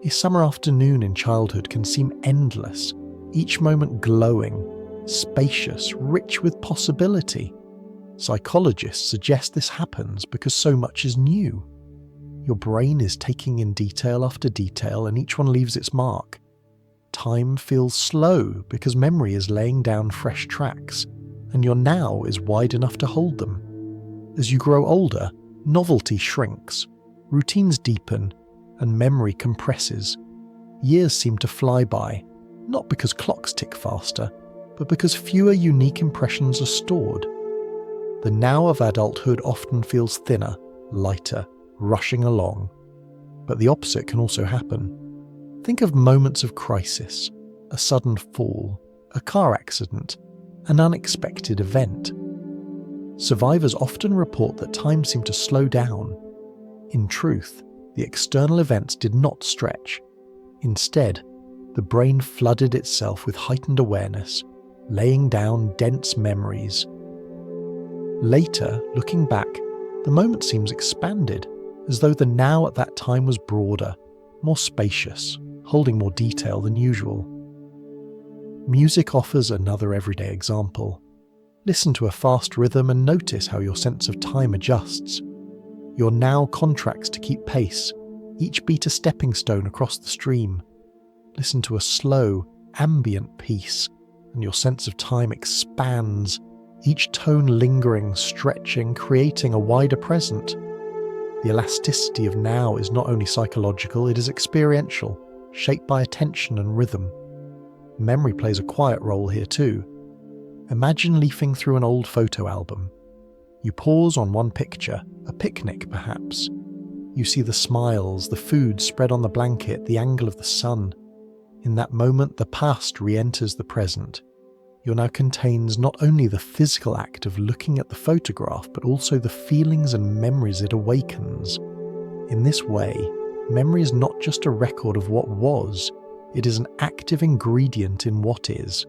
S1: A summer afternoon in childhood can seem endless, each moment glowing, spacious, rich with possibility. Psychologists suggest this happens because so much is new. Your brain is taking in detail after detail, and each one leaves its mark. Time feels slow because memory is laying down fresh tracks, and your now is wide enough to hold them. As you grow older, novelty shrinks, routines deepen, and memory compresses. Years seem to fly by, not because clocks tick faster, but because fewer unique impressions are stored. The now of adulthood often feels thinner, lighter, rushing along. But the opposite can also happen. Think of moments of crisis, a sudden fall, a car accident, an unexpected event. Survivors often report that time seemed to slow down. In truth, the external events did not stretch. Instead, the brain flooded itself with heightened awareness, laying down dense memories. Later, looking back, the moment seems expanded, as though the now at that time was broader, more spacious, holding more detail than usual. Music offers another everyday example. Listen to a fast rhythm and notice how your sense of time adjusts. Your now contracts to keep pace, each beat a stepping stone across the stream. Listen to a slow, ambient piece, and your sense of time expands, each tone lingering, stretching, creating a wider present. The elasticity of now is not only psychological, it is experiential, shaped by attention and rhythm. Memory plays a quiet role here too. Imagine leafing through an old photo album. You pause on one picture, a picnic perhaps. You see the smiles, the food spread on the blanket, the angle of the sun. In that moment, the past re-enters the present. Your now contains not only the physical act of looking at the photograph, but also the feelings and memories it awakens. In this way, memory is not just a record of what was, it is an active ingredient in what is.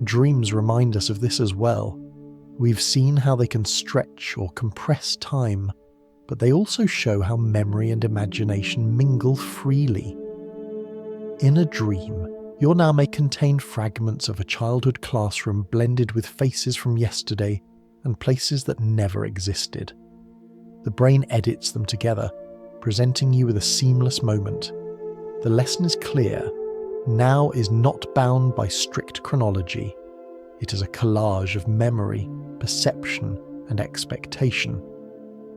S1: Dreams remind us of this as well. We've seen how they can stretch or compress time, but they also show how memory and imagination mingle freely. In a dream, your now may contain fragments of a childhood classroom blended with faces from yesterday and places that never existed. The brain edits them together, presenting you with a seamless moment. The lesson is clear. Now is not bound by strict chronology. It is a collage of memory, perception, and expectation.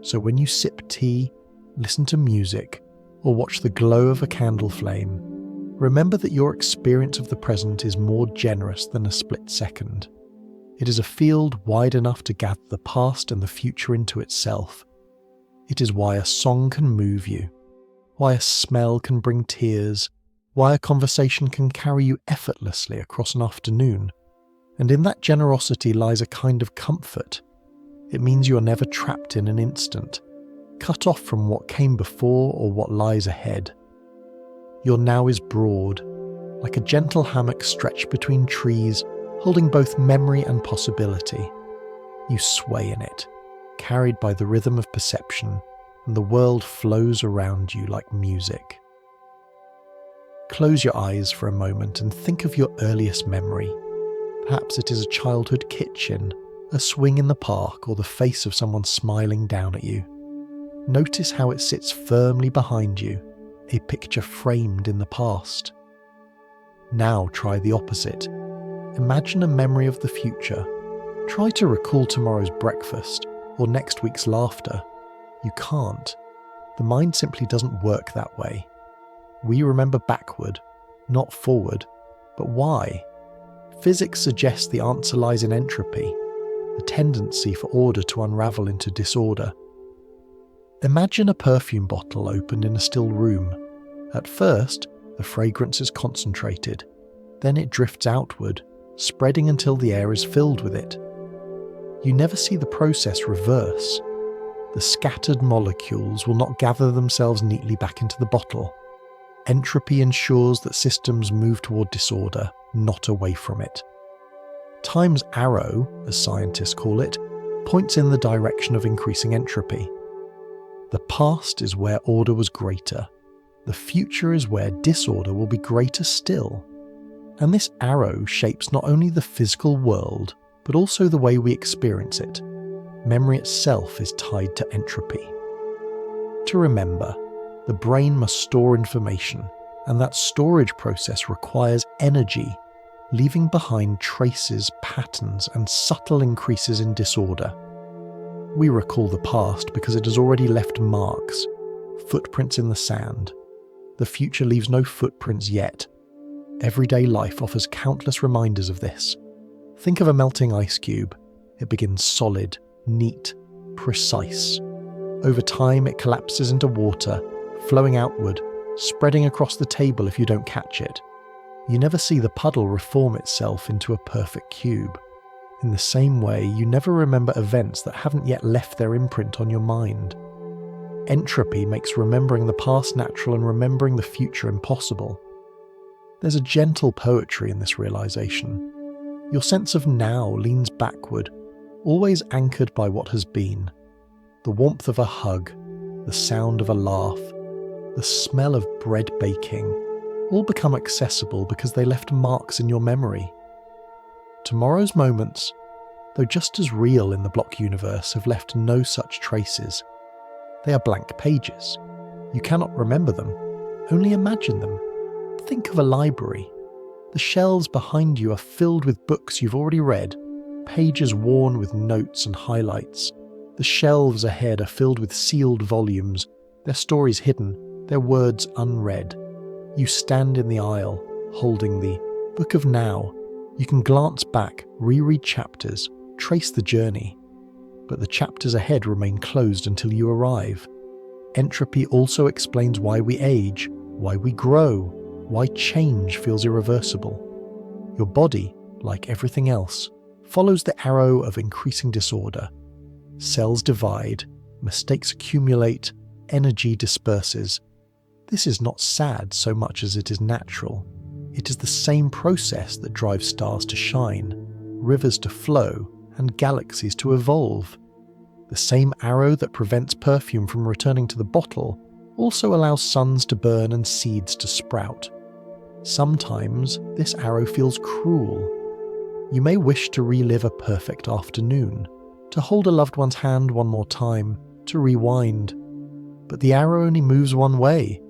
S1: So when you sip tea, listen to music, or watch the glow of a candle flame, remember that your experience of the present is more generous than a split second. It is a field wide enough to gather the past and the future into itself. It is why a song can move you, why a smell can bring tears, why a conversation can carry you effortlessly across an afternoon. And in that generosity lies a kind of comfort. It means you are never trapped in an instant, cut off from what came before or what lies ahead. Your now is broad, like a gentle hammock stretched between trees, holding both memory and possibility. You sway in it, carried by the rhythm of perception, and the world flows around you like music. Close your eyes for a moment and think of your earliest memory. Perhaps it is a childhood kitchen, a swing in the park, or the face of someone smiling down at you. Notice how it sits firmly behind you, a picture framed in the past. Now try the opposite. Imagine a memory of the future. Try to recall tomorrow's breakfast or next week's laughter. You can't. The mind simply doesn't work that way. We remember backward, not forward. But why? Physics suggests the answer lies in entropy, the tendency for order to unravel into disorder. Imagine a perfume bottle opened in a still room. At first, the fragrance is concentrated. Then it drifts outward, spreading until the air is filled with it. You never see the process reverse. The scattered molecules will not gather themselves neatly back into the bottle. Entropy ensures that systems move toward disorder, not away from it. Time's arrow, as scientists call it, points in the direction of increasing entropy. The past is where order was greater. The future is where disorder will be greater still. And this arrow shapes not only the physical world, but also the way we experience it. Memory itself is tied to entropy. To remember, the brain must store information, and that storage process requires energy, leaving behind traces, patterns, and subtle increases in disorder. We recall the past because it has already left marks, footprints in the sand. The future leaves no footprints yet. Everyday life offers countless reminders of this. Think of a melting ice cube. It begins solid, neat, precise. Over time, it collapses into water, flowing outward, spreading across the table if you don't catch it. You never see the puddle reform itself into a perfect cube. In the same way, you never remember events that haven't yet left their imprint on your mind. Entropy makes remembering the past natural and remembering the future impossible. There's a gentle poetry in this realization. Your sense of now leans backward, always anchored by what has been. The warmth of a hug, the sound of a laugh, the smell of bread baking, all become accessible because they left marks in your memory. Tomorrow's moments, though just as real in the block universe, have left no such traces. They are blank pages. You cannot remember them, only imagine them. Think of a library. The shelves behind you are filled with books you've already read, pages worn with notes and highlights. The shelves ahead are filled with sealed volumes, their stories hidden, their words unread. You stand in the aisle, holding the Book of Now. You can glance back, reread chapters, trace the journey. But the chapters ahead remain closed until you arrive. Entropy also explains why we age, why we grow, why change feels irreversible. Your body, like everything else, follows the arrow of increasing disorder. Cells divide, mistakes accumulate, energy disperses. This is not sad so much as it is natural. It is the same process that drives stars to shine, rivers to flow, and galaxies to evolve. The same arrow that prevents perfume from returning to the bottle also allows suns to burn and seeds to sprout. Sometimes this arrow feels cruel. You may wish to relive a perfect afternoon, to hold a loved one's hand one more time, to rewind. But the arrow only moves one way.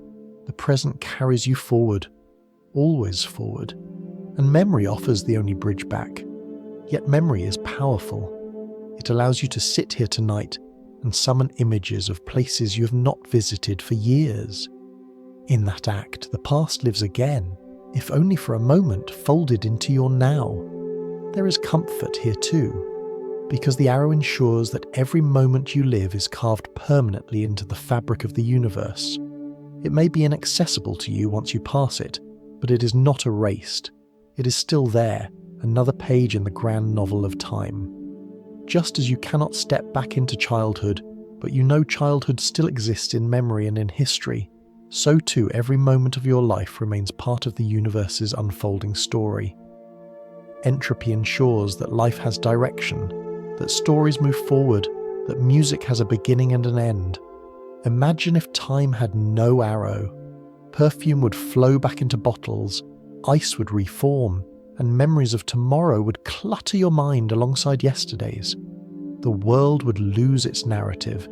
S1: The present carries you forward, always forward, and memory offers the only bridge back. Yet memory is powerful. It allows you to sit here tonight and summon images of places you have not visited for years. In that act, the past lives again, if only for a moment, folded into your now. There is comfort here too, because the arrow ensures that every moment you live is carved permanently into the fabric of the universe. It may be inaccessible to you once you pass it, but it is not erased. It is still there, another page in the grand novel of time. Just as you cannot step back into childhood, but you know childhood still exists in memory and in history, so too every moment of your life remains part of the universe's unfolding story. Entropy ensures that life has direction, that stories move forward, that music has a beginning and an end. Imagine if time had no arrow. Perfume would flow back into bottles, ice would reform, and memories of tomorrow would clutter your mind alongside yesterday's. The world would lose its narrative.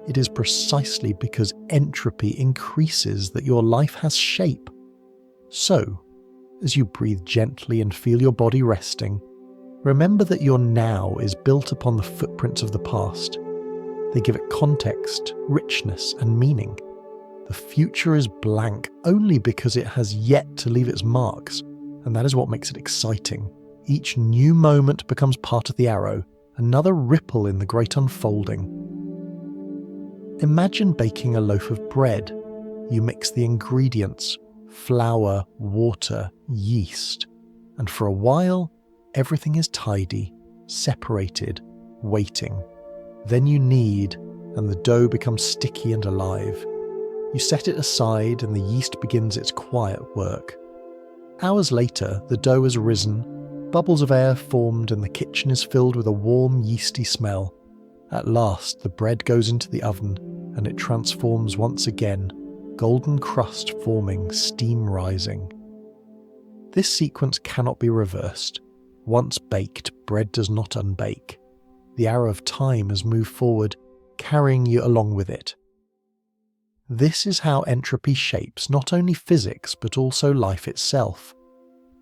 S1: It is precisely because entropy increases that your life has shape. So, as you breathe gently and feel your body resting, remember that your now is built upon the footprints of the past. They give it context, richness, and meaning. The future is blank only because it has yet to leave its marks, and that is what makes it exciting. Each new moment becomes part of the arrow, another ripple in the great unfolding. Imagine baking a loaf of bread. You mix the ingredients, flour, water, yeast, and for a while, everything is tidy, separated, waiting. Then you knead, and the dough becomes sticky and alive. You set it aside and the yeast begins its quiet work. Hours later, the dough has risen, bubbles of air formed and the kitchen is filled with a warm, yeasty smell. At last, the bread goes into the oven and it transforms once again, golden crust forming, steam rising. This sequence cannot be reversed. Once baked, bread does not unbake. The arrow of time has moved forward, carrying you along with it. This is how entropy shapes not only physics but also life itself.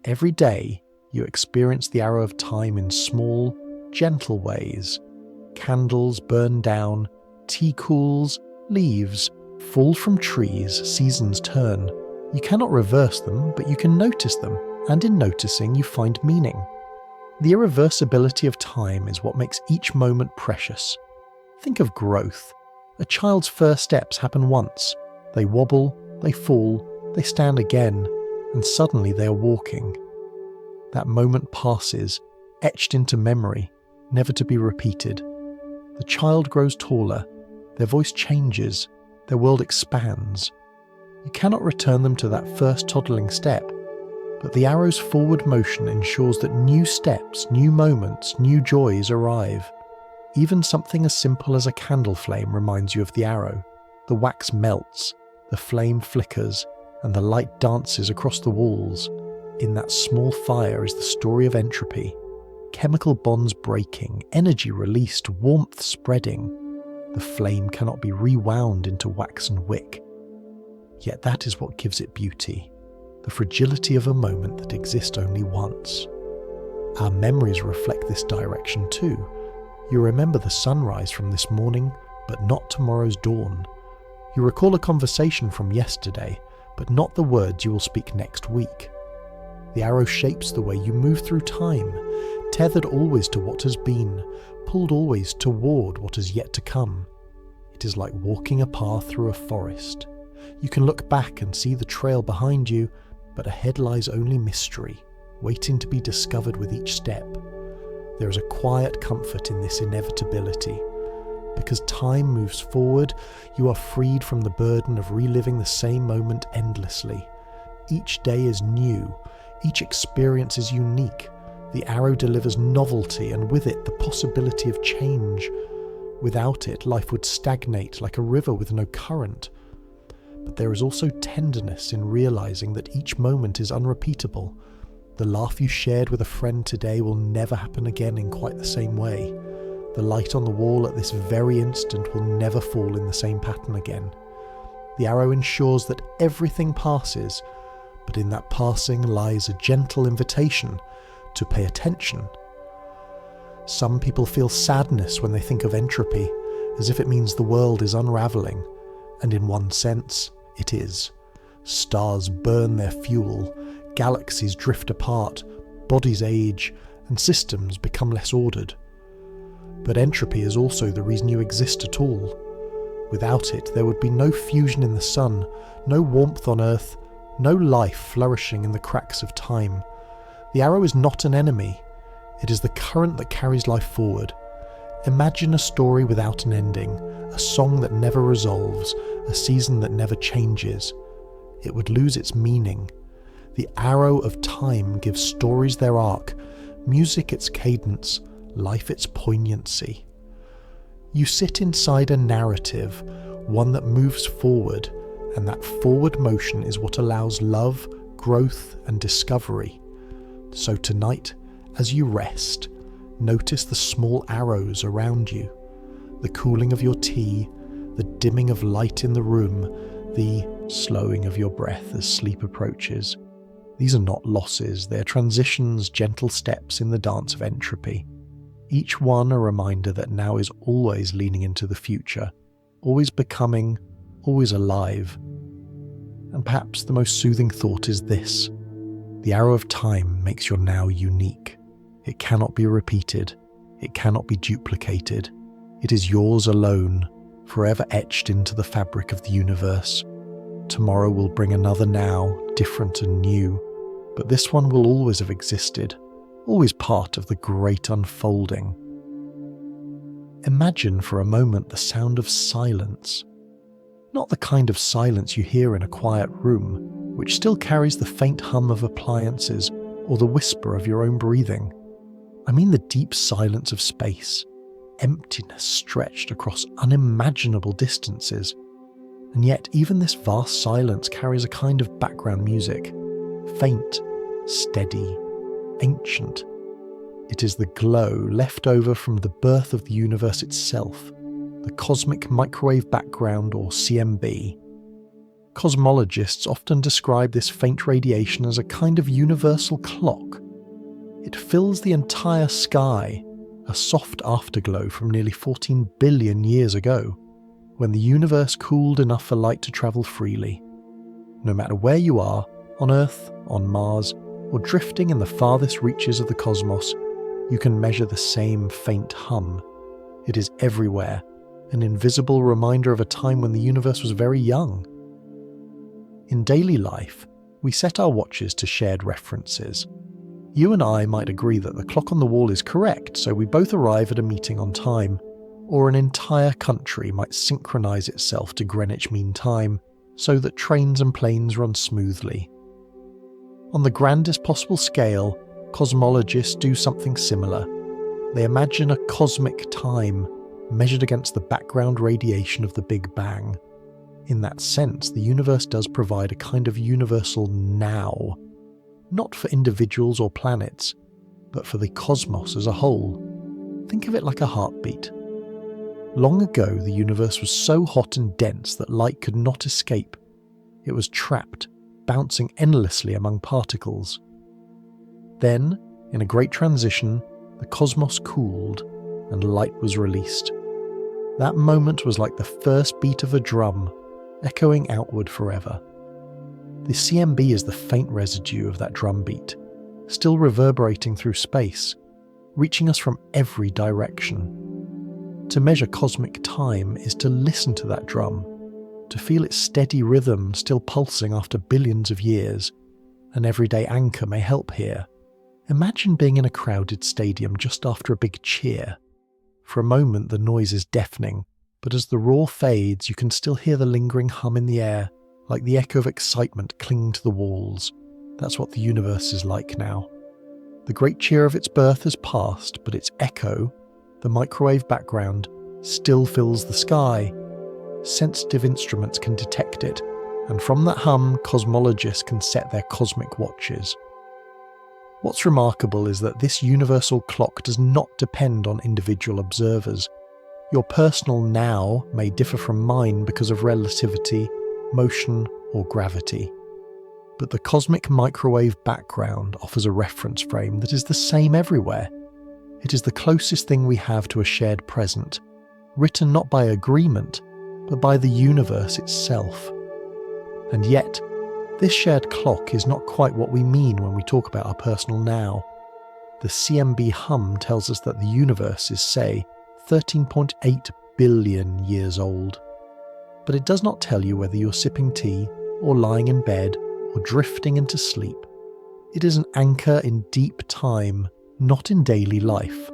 S1: Every day, you experience the arrow of time in small, gentle ways. Candles burn down, tea cools, leaves fall from trees, seasons turn. You cannot reverse them, but you can notice them, and in noticing you find meaning. The irreversibility of time is what makes each moment precious. Think of growth. A child's first steps happen once. They wobble, they fall, they stand again, and suddenly they are walking. That moment passes, etched into memory, never to be repeated. The child grows taller, their voice changes, their world expands. You cannot return them to that first toddling step, but the arrow's forward motion ensures that new steps, new moments, new joys arrive. Even something as simple as a candle flame reminds you of the arrow. The wax melts, the flame flickers, and the light dances across the walls. In that small fire is the story of entropy. Chemical bonds breaking, energy released, warmth spreading. The flame cannot be rewound into waxen wick. Yet that is what gives it beauty. The fragility of a moment that exists only once. Our memories reflect this direction too. You remember the sunrise from this morning, but not tomorrow's dawn. You recall a conversation from yesterday, but not the words you will speak next week. The arrow shapes the way you move through time, tethered always to what has been, pulled always toward what is yet to come. It is like walking a path through a forest. You can look back and see the trail behind you, but ahead lies only mystery, waiting to be discovered with each step. There is a quiet comfort in this inevitability. Because time moves forward, you are freed from the burden of reliving the same moment endlessly. Each day is new, each experience is unique. The arrow delivers novelty and with it the possibility of change. Without it, life would stagnate like a river with no current. But there is also tenderness in realizing that each moment is unrepeatable. The laugh you shared with a friend today will never happen again in quite the same way. The light on the wall at this very instant will never fall in the same pattern again. The arrow ensures that everything passes, but in that passing lies a gentle invitation to pay attention. Some people feel sadness when they think of entropy, as if it means the world is unravelling, and in one sense, it is. Stars burn their fuel, galaxies drift apart, bodies age, and systems become less ordered. But entropy is also the reason you exist at all. Without it, there would be no fusion in the sun, no warmth on Earth, no life flourishing in the cracks of time. The arrow is not an enemy. It is the current that carries life forward. Imagine a story without an ending, a song that never resolves, a season that never changes. It would lose its meaning. The arrow of time gives stories their arc, music its cadence, life its poignancy. You sit inside a narrative, one that moves forward, and that forward motion is what allows love, growth, and discovery. So tonight, as you rest, notice the small arrows around you, the cooling of your tea, the dimming of light in the room, the slowing of your breath as sleep approaches. These are not losses, they are transitions, gentle steps in the dance of entropy. Each one a reminder that now is always leaning into the future, always becoming, always alive. And perhaps the most soothing thought is this: the arrow of time makes your now unique. It cannot be repeated, it cannot be duplicated. It is yours alone, forever etched into the fabric of the universe. Tomorrow will bring another now, different and new, but this one will always have existed, always part of the great unfolding. Imagine for a moment the sound of silence. Not the kind of silence you hear in a quiet room, which still carries the faint hum of appliances or the whisper of your own breathing. I mean the deep silence of space, emptiness stretched across unimaginable distances. And yet even this vast silence carries a kind of background music, faint, steady, ancient. It is the glow left over from the birth of the universe itself, the cosmic microwave background, or CMB. Cosmologists often describe this faint radiation as a kind of universal clock. It fills the entire sky, a soft afterglow from nearly 14 billion years ago, when the universe cooled enough for light to travel freely. No matter where you are, on Earth, on Mars, or drifting in the farthest reaches of the cosmos, you can measure the same faint hum. It is everywhere, an invisible reminder of a time when the universe was very young. In daily life, we set our watches to shared references. You and I might agree that the clock on the wall is correct, so we both arrive at a meeting on time, or an entire country might synchronize itself to Greenwich Mean Time so that trains and planes run smoothly. On the grandest possible scale, cosmologists do something similar. They imagine a cosmic time measured against the background radiation of the Big Bang. In that sense, the universe does provide a kind of universal now, not for individuals or planets, but for the cosmos as a whole. Think of it like a heartbeat. Long ago, the universe was so hot and dense that light could not escape. It was trapped, bouncing endlessly among particles. Then, in a great transition, the cosmos cooled and light was released. That moment was like the first beat of a drum, echoing outward forever. The CMB is the faint residue of that drum beat, still reverberating through space, reaching us from every direction. To measure cosmic time is to listen to that drum, to feel its steady rhythm still pulsing after billions of years. An everyday anchor may help here. Imagine being in a crowded stadium just after a big cheer. For a moment the noise is deafening, but as the roar fades you can still hear the lingering hum in the air, like the echo of excitement clinging to the walls. That's what the universe is like now. The great cheer of its birth has passed, but its echo, the microwave background, still fills the sky. Sensitive instruments can detect it, and from that hum cosmologists can set their cosmic watches. What's remarkable is that this universal clock does not depend on individual observers. Your personal now may differ from mine because of relativity, motion, or gravity. But the cosmic microwave background offers a reference frame that is the same everywhere. It is the closest thing we have to a shared present, written not by agreement, but by the universe itself. And yet, this shared clock is not quite what we mean when we talk about our personal now. The CMB hum tells us that the universe is, say, 13.8 billion years old. But it does not tell you whether you're sipping tea, or lying in bed, or drifting into sleep. It is an anchor in deep time, not in daily life.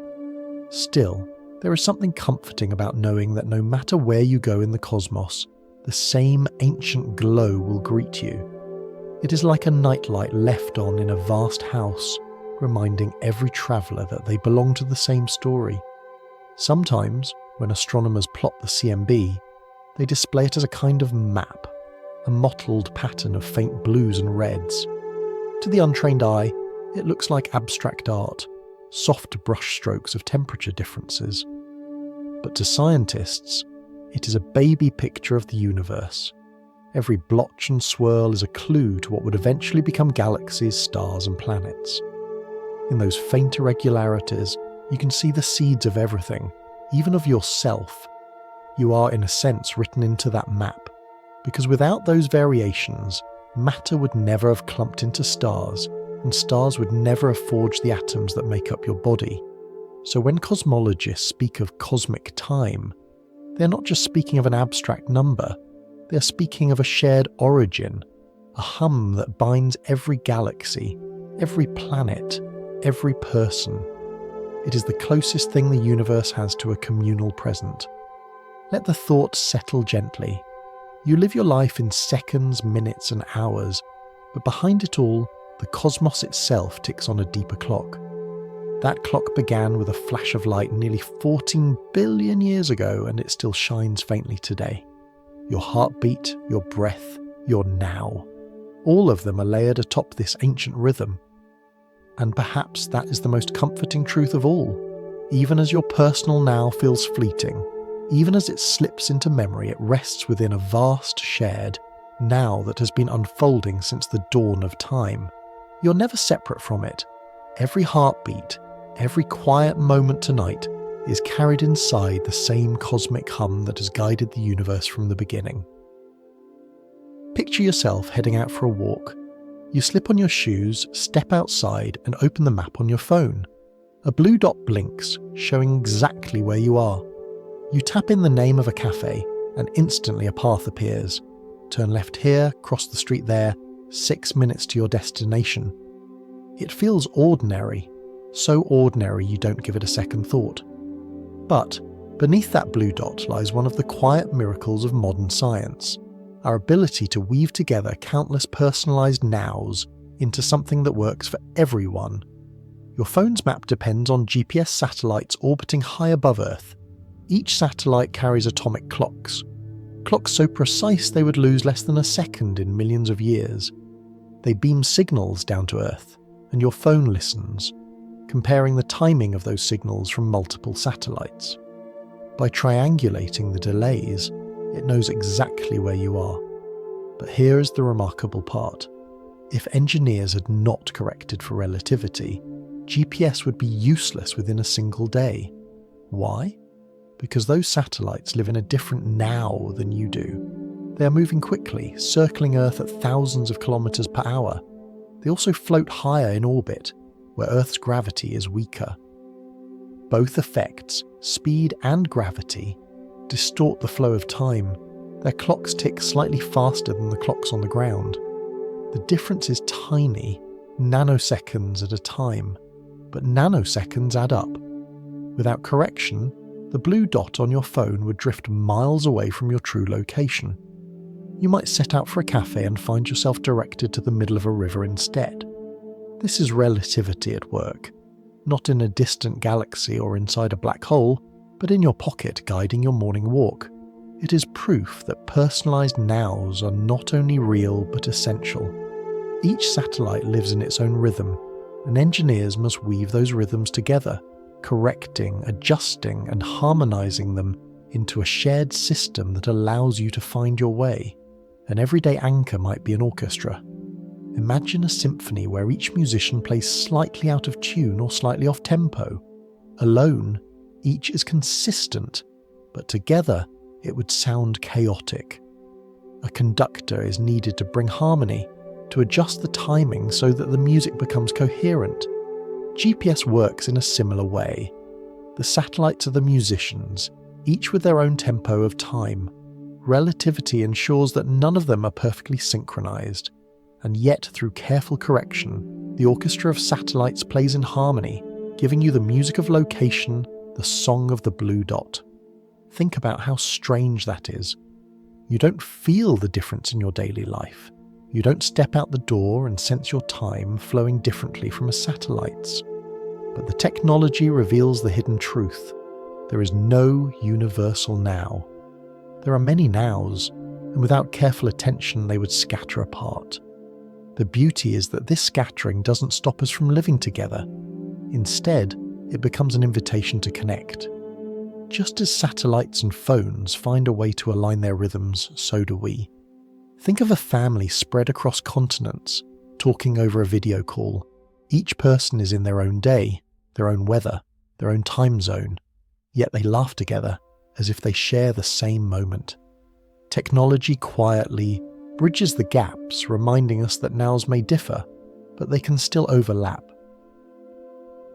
S1: Still, there is something comforting about knowing that no matter where you go in the cosmos, the same ancient glow will greet you. It is like a nightlight left on in a vast house, reminding every traveller that they belong to the same story. Sometimes, when astronomers plot the CMB, they display it as a kind of map, a mottled pattern of faint blues and reds. To the untrained eye, it looks like abstract art, soft brushstrokes of temperature differences. But to scientists, it is a baby picture of the universe. Every blotch and swirl is a clue to what would eventually become galaxies, stars, and planets. In those faint irregularities, you can see the seeds of everything, even of yourself. You are, in a sense, written into that map, because without those variations, matter would never have clumped into stars, and stars would never have forged the atoms that make up your body. So when cosmologists speak of cosmic time, they're not just speaking of an abstract number, they're speaking of a shared origin, a hum that binds every galaxy, every planet, every person. It is the closest thing the universe has to a communal present. Let the thought settle gently. You live your life in seconds, minutes, and hours, but behind it all, the cosmos itself ticks on a deeper clock. That clock began with a flash of light nearly 14 billion years ago, and it still shines faintly today. Your heartbeat, your breath, your now. All of them are layered atop this ancient rhythm. And perhaps that is the most comforting truth of all. Even as your personal now feels fleeting, even as it slips into memory, it rests within a vast, shared now that has been unfolding since the dawn of time. You're never separate from it. Every heartbeat, every quiet moment tonight is carried inside the same cosmic hum that has guided the universe from the beginning. Picture yourself heading out for a walk. You slip on your shoes, step outside, and open the map on your phone. A blue dot blinks, showing exactly where you are. You tap in the name of a cafe, and instantly a path appears. Turn left here, cross the street there, 6 minutes to your destination. It feels ordinary, so ordinary you don't give it a second thought. But beneath that blue dot lies one of the quiet miracles of modern science, our ability to weave together countless personalised nows into something that works for everyone. Your phone's map depends on GPS satellites orbiting high above Earth. Each satellite carries atomic clocks. Clocks so precise they would lose less than a second in millions of years. They beam signals down to Earth, and your phone listens, comparing the timing of those signals from multiple satellites. By triangulating the delays, it knows exactly where you are. But here is the remarkable part. If engineers had not corrected for relativity, GPS would be useless within a single day. Why? Because those satellites live in a different now than you do. They are moving quickly, circling Earth at thousands of kilometers per hour. They also float higher in orbit, where Earth's gravity is weaker. Both effects, speed and gravity, distort the flow of time. Their clocks tick slightly faster than the clocks on the ground. The difference is tiny, nanoseconds at a time, but nanoseconds add up. Without correction, the blue dot on your phone would drift miles away from your true location. You might set out for a cafe and find yourself directed to the middle of a river instead. This is relativity at work, not in a distant galaxy or inside a black hole, but in your pocket guiding your morning walk. It is proof that personalised nows are not only real but essential. Each satellite lives in its own rhythm, and engineers must weave those rhythms together, correcting, adjusting, and harmonising them into a shared system that allows you to find your way. An everyday anchor might be an orchestra. Imagine a symphony where each musician plays slightly out of tune or slightly off tempo. Alone, each is consistent, but together it would sound chaotic. A conductor is needed to bring harmony, to adjust the timing so that the music becomes coherent. GPS works in a similar way. The satellites are the musicians, each with their own tempo of time. Relativity ensures that none of them are perfectly synchronized, and yet through careful correction, the orchestra of satellites plays in harmony, giving you the music of location, the song of the blue dot. Think about how strange that is. You don't feel the difference in your daily life. You don't step out the door and sense your time flowing differently from a satellite's. But the technology reveals the hidden truth. There is no universal now. There are many nows, and without careful attention they would scatter apart. The beauty is that this scattering doesn't stop us from living together. Instead, it becomes an invitation to connect. Just as satellites and phones find a way to align their rhythms, so do we. Think of a family spread across continents, talking over a video call. Each person is in their own day, their own weather, their own time zone, yet they laugh together as if they share the same moment. Technology quietly bridges the gaps, reminding us that nows may differ, but they can still overlap.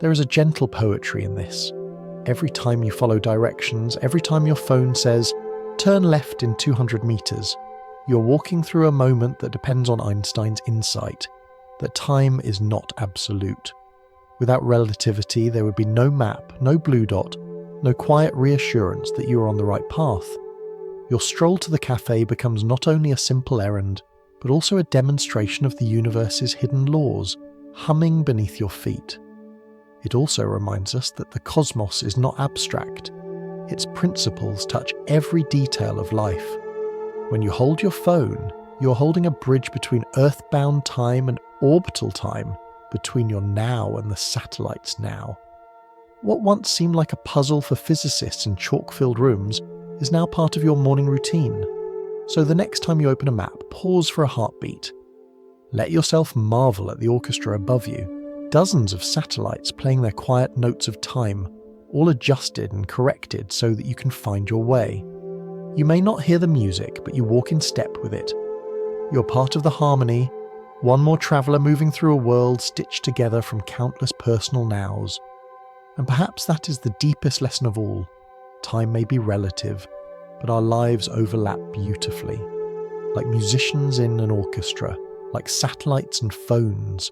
S1: There is a gentle poetry in this. Every time you follow directions, every time your phone says, "Turn left in 200 meters, you're walking through a moment that depends on Einstein's insight, that time is not absolute. Without relativity, there would be no map, no blue dot, no quiet reassurance that you are on the right path. Your stroll to the cafe becomes not only a simple errand, but also a demonstration of the universe's hidden laws, humming beneath your feet. It also reminds us that the cosmos is not abstract. Its principles touch every detail of life. When you hold your phone, you're holding a bridge between earthbound time and orbital time, between your now and the satellite's now. What once seemed like a puzzle for physicists in chalk-filled rooms is now part of your morning routine. So the next time you open a map, pause for a heartbeat. Let yourself marvel at the orchestra above you, dozens of satellites playing their quiet notes of time, all adjusted and corrected so that you can find your way. You may not hear the music, but you walk in step with it. You're part of the harmony, one more traveller moving through a world stitched together from countless personal nows. And perhaps that is the deepest lesson of all. Time may be relative, but our lives overlap beautifully. Like musicians in an orchestra, like satellites and phones,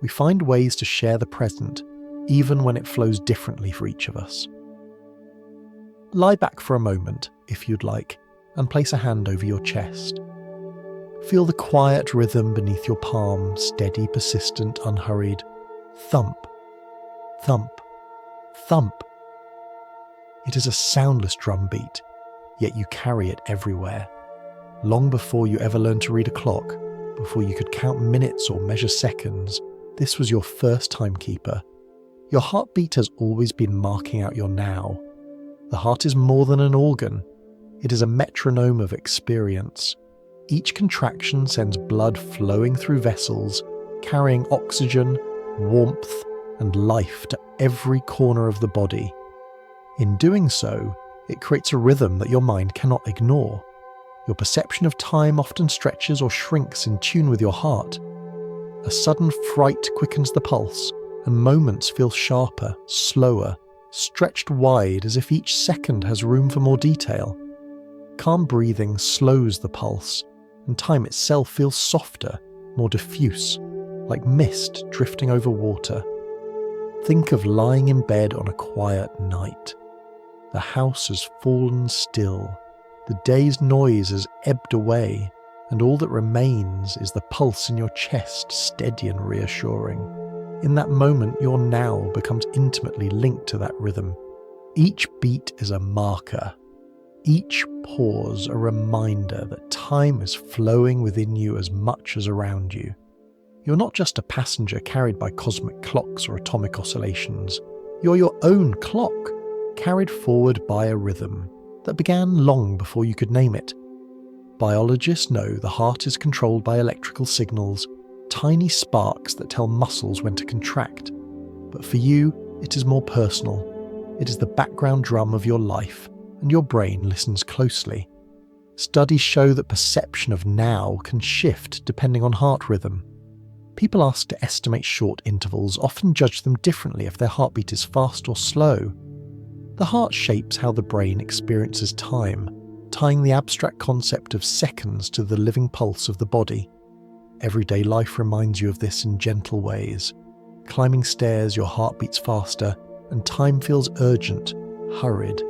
S1: we find ways to share the present, even when it flows differently for each of us. Lie back for a moment, if you'd like, and place a hand over your chest. Feel the quiet rhythm beneath your palm, steady, persistent, unhurried. Thump, thump, thump. It is a soundless drum beat, yet you carry it everywhere. Long before you ever learned to read a clock, before you could count minutes or measure seconds, this was your first timekeeper. Your heartbeat has always been marking out your now. The heart is more than an organ. It is a metronome of experience. Each contraction sends blood flowing through vessels, carrying oxygen, warmth, and life to every corner of the body. In doing so, it creates a rhythm that your mind cannot ignore. Your perception of time often stretches or shrinks in tune with your heart. A sudden fright quickens the pulse, and moments feel sharper, slower, stretched wide as if each second has room for more detail. Calm breathing slows the pulse, and time itself feels softer, more diffuse, like mist drifting over water. Think of lying in bed on a quiet night. The house has fallen still, the day's noise has ebbed away, and all that remains is the pulse in your chest, steady and reassuring. In that moment, your now becomes intimately linked to that rhythm. Each beat is a marker. Each pause a reminder that time is flowing within you as much as around you. You're not just a passenger carried by cosmic clocks or atomic oscillations. You're your own clock, carried forward by a rhythm that began long before you could name it. Biologists know the heart is controlled by electrical signals, tiny sparks that tell muscles when to contract. But for you, it is more personal. It is the background drum of your life, and your brain listens closely. Studies show that perception of now can shift depending on heart rhythm. People asked to estimate short intervals often judge them differently if their heartbeat is fast or slow. The heart shapes how the brain experiences time, tying the abstract concept of seconds to the living pulse of the body. Everyday life reminds you of this in gentle ways. Climbing stairs, your heart beats faster, and time feels urgent, hurried.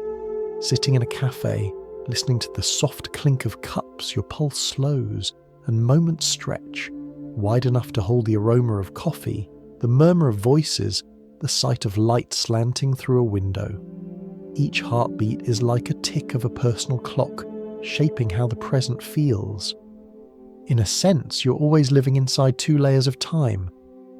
S1: Sitting in a cafe, listening to the soft clink of cups, your pulse slows, and moments stretch, wide enough to hold the aroma of coffee, the murmur of voices, the sight of light slanting through a window. Each heartbeat is like a tick of a personal clock, shaping how the present feels. In a sense, you're always living inside two layers of time.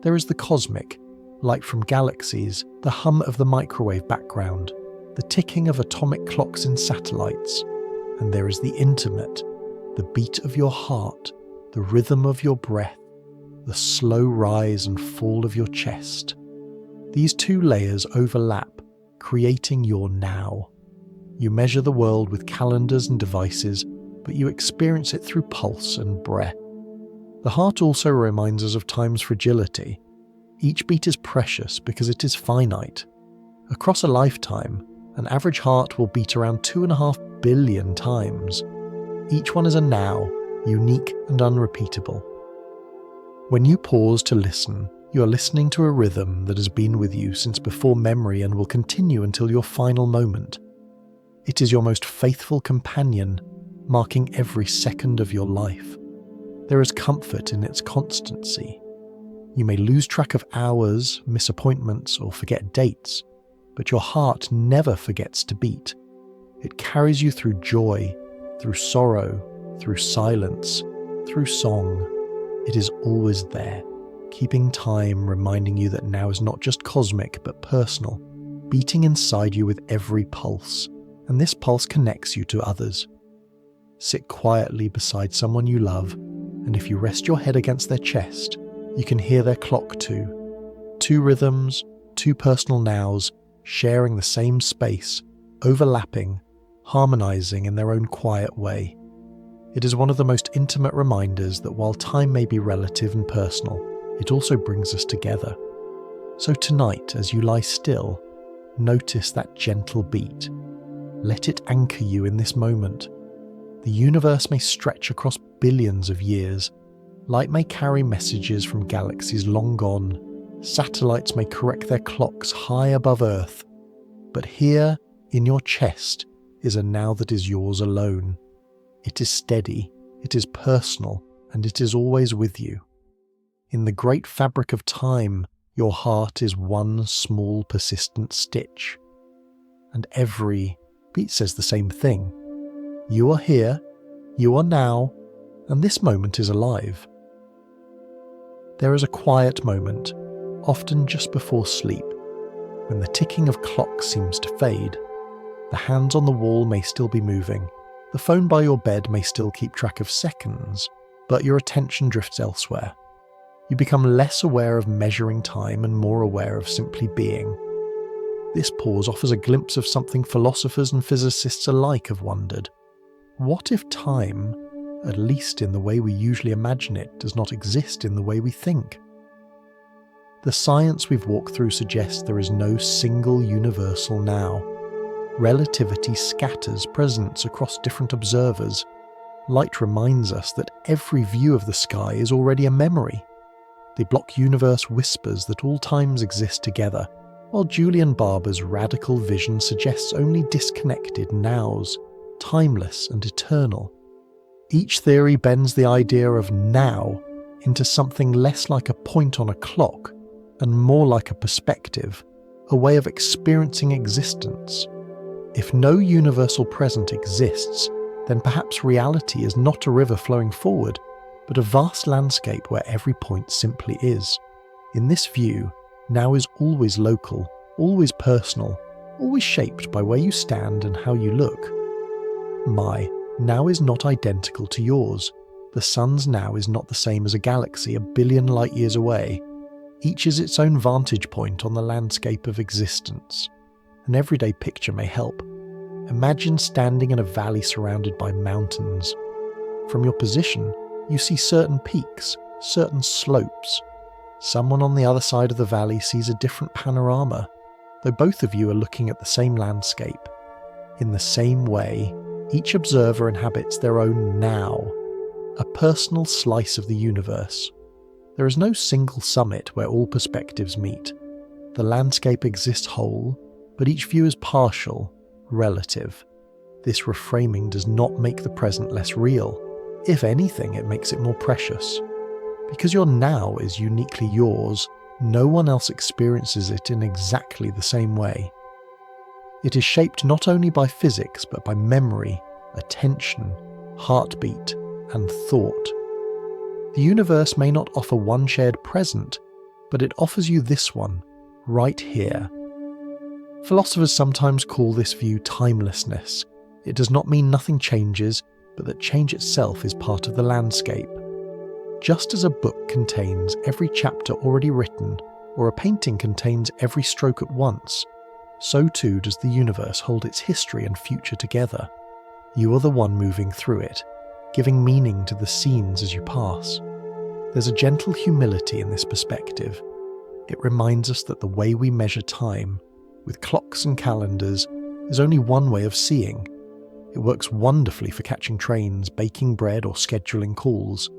S1: There is the cosmic, light from galaxies, the hum of the microwave background, the ticking of atomic clocks in satellites. And there is the intimate, the beat of your heart, the rhythm of your breath, the slow rise and fall of your chest. These two layers overlap, creating your now. You measure the world with calendars and devices, but you experience it through pulse and breath. The heart also reminds us of time's fragility. Each beat is precious because it is finite. Across a lifetime, an average heart will beat around 2.5 billion times. Each one is a now, unique and unrepeatable. When you pause to listen, you are listening to a rhythm that has been with you since before memory and will continue until your final moment. It is your most faithful companion, marking every second of your life. There is comfort in its constancy. You may lose track of hours, miss appointments, or forget dates, but your heart never forgets to beat. It carries you through joy, through sorrow, through silence, through song. It is always there, keeping time, reminding you that now is not just cosmic but personal, beating inside you with every pulse, and this pulse connects you to others. Sit quietly beside someone you love, and if you rest your head against their chest, you can hear their clock too. Two rhythms, two personal nows, sharing the same space, overlapping, harmonizing in their own quiet way. It is one of the most intimate reminders that while time may be relative and personal, it also brings us together. So tonight, as you lie still, notice that gentle beat. Let it anchor you in this moment. The universe may stretch across billions of years. Light may carry messages from galaxies long gone. Satellites may correct their clocks high above Earth. But here, in your chest, is a now that is yours alone. It is steady, it is personal, and it is always with you. In the great fabric of time, your heart is one small persistent stitch. And every beat says the same thing. You are here, you are now, and this moment is alive. There is a quiet moment, often just before sleep, when the ticking of clocks seems to fade. The hands on the wall may still be moving, the phone by your bed may still keep track of seconds, but your attention drifts elsewhere. You become less aware of measuring time and more aware of simply being. This pause offers a glimpse of something philosophers and physicists alike have wondered. What if time, at least in the way we usually imagine it, does not exist in the way we think? The science we've walked through suggests there is no single universal now. Relativity scatters presence across different observers. Light reminds us that every view of the sky is already a memory. The block universe whispers that all times exist together, while Julian Barber's radical vision suggests only disconnected nows, timeless and eternal. Each theory bends the idea of now into something less like a point on a clock and more like a perspective, a way of experiencing existence. If no universal present exists, then perhaps reality is not a river flowing forward, but a vast landscape where every point simply is. In this view, now is always local, always personal, always shaped by where you stand and how you look. My now is not identical to yours. The sun's now is not the same as a galaxy a billion light years away. Each is its own vantage point on the landscape of existence. An everyday picture may help. Imagine standing in a valley surrounded by mountains. From your position, you see certain peaks, certain slopes. Someone on the other side of the valley sees a different panorama, though both of you are looking at the same landscape. In the same way, each observer inhabits their own now, a personal slice of the universe. There is no single summit where all perspectives meet. The landscape exists whole, but each view is partial, relative. This reframing does not make the present less real. If anything, it makes it more precious. Because your now is uniquely yours, no one else experiences it in exactly the same way. It is shaped not only by physics, but by memory, attention, heartbeat, and thought. The universe may not offer one shared present, but it offers you this one, right here. Philosophers sometimes call this view timelessness. It does not mean nothing changes, but that change itself is part of the landscape. Just as a book contains every chapter already written, or a painting contains every stroke at once, so too does the universe hold its history and future together. You are the one moving through it, giving meaning to the scenes as you pass. There's a gentle humility in this perspective. It reminds us that the way we measure time, with clocks and calendars, is only one way of seeing. It works wonderfully for catching trains, baking bread, or scheduling calls.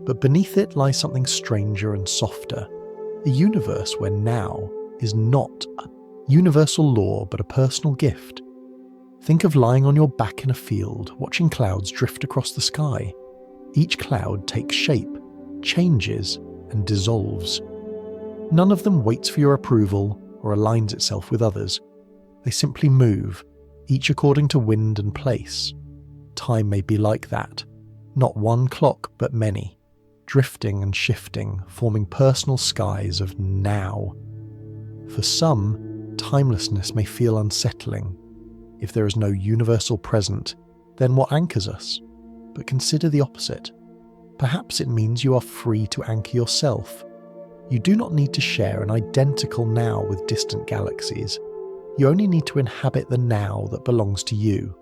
S1: But beneath it lies something stranger and softer, a universe where now is not a universal law but a personal gift. Think of lying on your back in a field, watching clouds drift across the sky. Each cloud takes shape, changes, and dissolves. None of them waits for your approval or aligns itself with others. They simply move, each according to wind and place. Time may be like that. Not one clock, but many, drifting and shifting, forming personal skies of now. For some, timelessness may feel unsettling. If there is no universal present, then what anchors us? But consider the opposite. Perhaps it means you are free to anchor yourself. You do not need to share an identical now with distant galaxies. You only need to inhabit the now that belongs to you.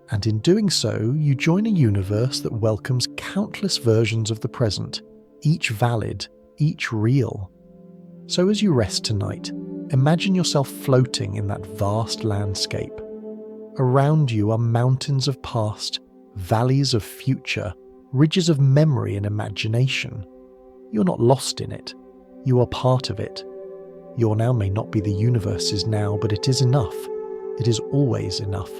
S1: And in doing so, you join a universe that welcomes countless versions of the present, each valid, each real. So as you rest tonight, imagine yourself floating in that vast landscape. Around you are mountains of past, valleys of future, ridges of memory and imagination. You're not lost in it. You are part of it. Your now may not be the universe's now, but it is enough. It is always enough.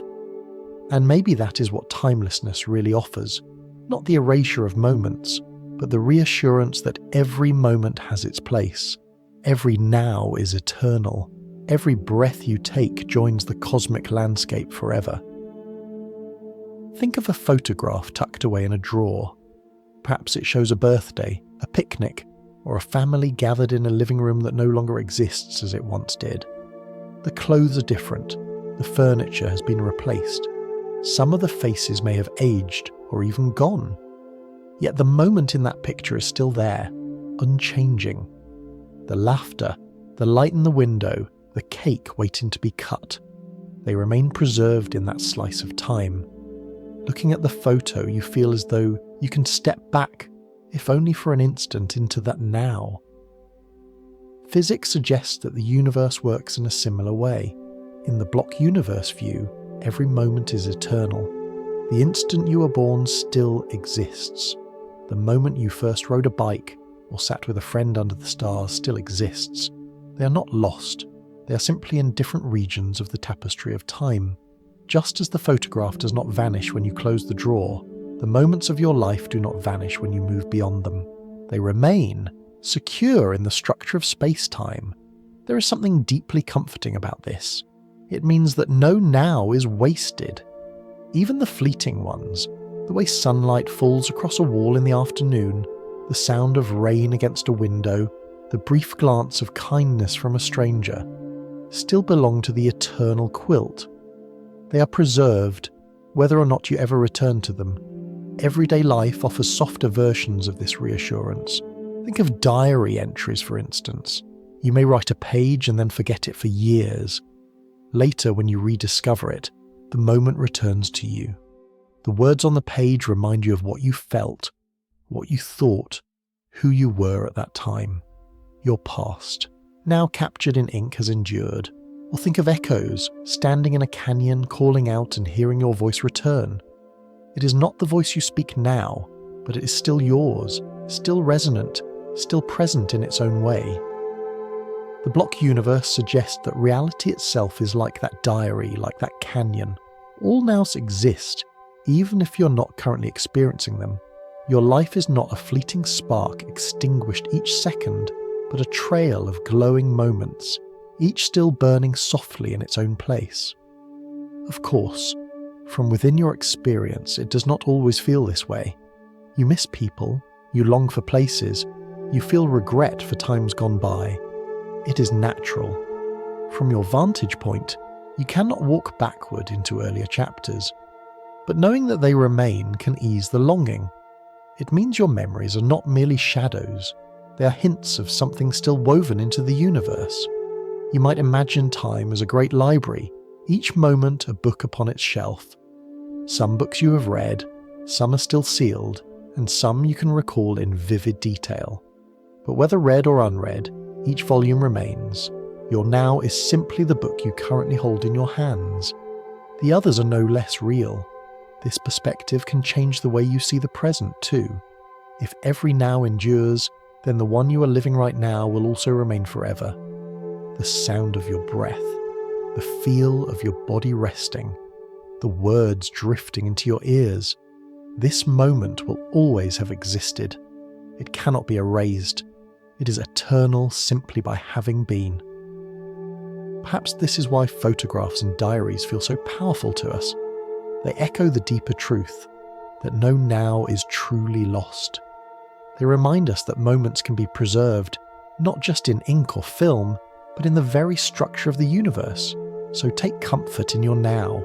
S1: And maybe that is what timelessness really offers. Not the erasure of moments, but the reassurance that every moment has its place. Every now is eternal. Every breath you take joins the cosmic landscape forever. Think of a photograph tucked away in a drawer. Perhaps it shows a birthday, a picnic, or a family gathered in a living room that no longer exists as it once did. The clothes are different. The furniture has been replaced. Some of the faces may have aged or even gone. Yet the moment in that picture is still there, unchanging. The laughter, the light in the window, the cake waiting to be cut. They remain preserved in that slice of time. Looking at the photo, you feel as though you can step back, if only for an instant, into that now. Physics suggests that the universe works in a similar way. In the block universe view, every moment is eternal. The instant you were born still exists. The moment you first rode a bike or sat with a friend under the stars still exists. They are not lost. They are simply in different regions of the tapestry of time. Just as the photograph does not vanish when you close the drawer, the moments of your life do not vanish when you move beyond them. They remain, secure in the structure of space-time. There is something deeply comforting about this. It means that no now is wasted. Even the fleeting ones, the way sunlight falls across a wall in the afternoon, the sound of rain against a window, the brief glance of kindness from a stranger, still belong to the eternal quilt. They are preserved, whether or not you ever return to them. Everyday life offers softer versions of this reassurance. Think of diary entries, for instance. You may write a page and then forget it for years. Later, when you rediscover it, the moment returns to you. The words on the page remind you of what you felt, what you thought, who you were at that time. Your past, now captured in ink, has endured. Or think of echoes, standing in a canyon, calling out and hearing your voice return. It is not the voice you speak now, but it is still yours, still resonant, still present in its own way. The block universe suggests that reality itself is like that diary, like that canyon. All nows exist, even if you're not currently experiencing them. Your life is not a fleeting spark extinguished each second, but a trail of glowing moments, each still burning softly in its own place. Of course, from within your experience, it does not always feel this way. You miss people, you long for places, you feel regret for times gone by. It is natural. From your vantage point, you cannot walk backward into earlier chapters, but knowing that they remain can ease the longing. It means your memories are not merely shadows, they are hints of something still woven into the universe. You might imagine time as a great library, each moment a book upon its shelf. Some books you have read, some are still sealed, and some you can recall in vivid detail. But whether read or unread, each volume remains. Your now is simply the book you currently hold in your hands. The others are no less real. This perspective can change the way you see the present too. If every now endures, then the one you are living right now will also remain forever. The sound of your breath, the feel of your body resting, the words drifting into your ears. This moment will always have existed. It cannot be erased. It is eternal simply by having been. Perhaps this is why photographs and diaries feel so powerful to us. They echo the deeper truth that no now is truly lost. They remind us that moments can be preserved, not just in ink or film, but in the very structure of the universe. So take comfort in your now.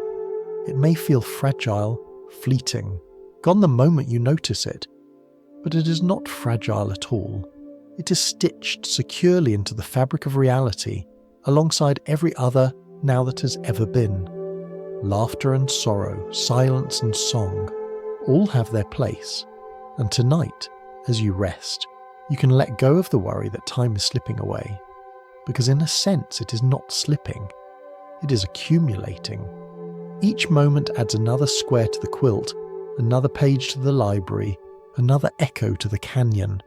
S1: It may feel fragile, fleeting, gone the moment you notice it, but it is not fragile at all. It is stitched securely into the fabric of reality, alongside every other now that has ever been. Laughter and sorrow, silence and song, all have their place. And tonight, as you rest, you can let go of the worry that time is slipping away. Because in a sense, it is not slipping. It is accumulating. Each moment adds another square to the quilt, another page to the library, another echo to the canyon.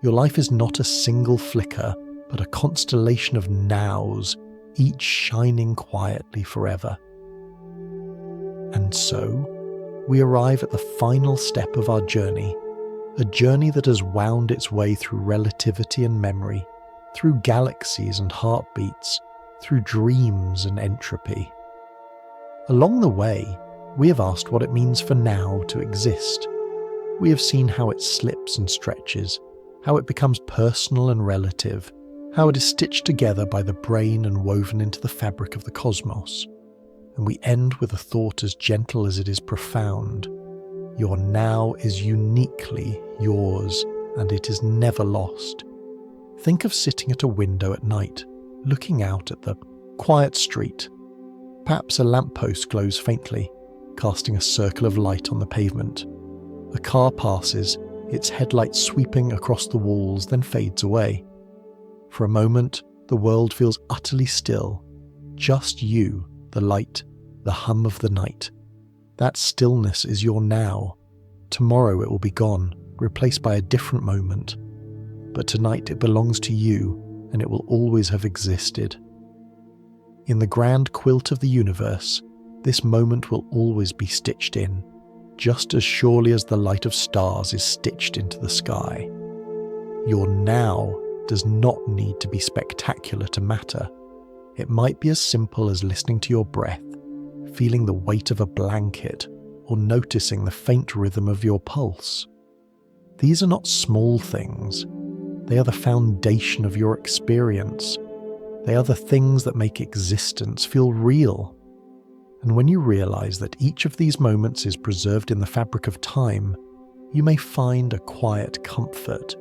S1: Your life is not a single flicker, but a constellation of nows, each shining quietly forever. And so, we arrive at the final step of our journey, a journey that has wound its way through relativity and memory, through galaxies and heartbeats, through dreams and entropy. Along the way, we have asked what it means for now to exist. We have seen how it slips and stretches, how it becomes personal and relative, how it is stitched together by the brain and woven into the fabric of the cosmos. And we end with a thought as gentle as it is profound. Your now is uniquely yours, and it is never lost. Think of sitting at a window at night, looking out at the quiet street. Perhaps a lamppost glows faintly, casting a circle of light on the pavement. A car passes, its headlights sweeping across the walls, then fades away. For a moment, the world feels utterly still. Just you, the light, the hum of the night. That stillness is your now. Tomorrow it will be gone, replaced by a different moment. But tonight it belongs to you, and it will always have existed. In the grand quilt of the universe, this moment will always be stitched in, just as surely as the light of stars is stitched into the sky. Your now does not need to be spectacular to matter. It might be as simple as listening to your breath, feeling the weight of a blanket, or noticing the faint rhythm of your pulse. These are not small things. They are the foundation of your experience. They are the things that make existence feel real. And when you realize that each of these moments is preserved in the fabric of time, you may find a quiet comfort.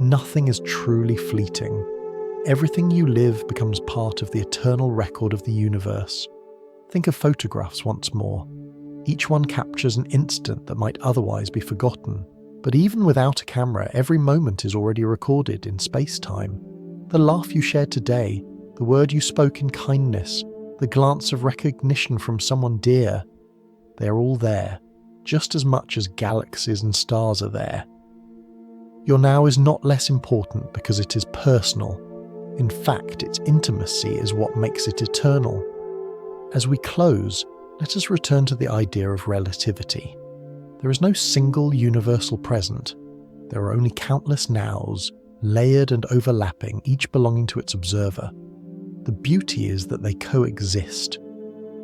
S1: Nothing is truly fleeting. Everything you live becomes part of the eternal record of the universe. Think of photographs once more. Each one captures an instant that might otherwise be forgotten. But even without a camera, every moment is already recorded in space-time. The laugh you shared today, the word you spoke in kindness, the glance of recognition from someone dear, they are all there, just as much as galaxies and stars are there. Your now is not less important because it is personal. In fact, its intimacy is what makes it eternal. As we close, let us return to the idea of relativity. There is no single universal present. There are only countless nows, layered and overlapping, each belonging to its observer. The beauty is that they coexist.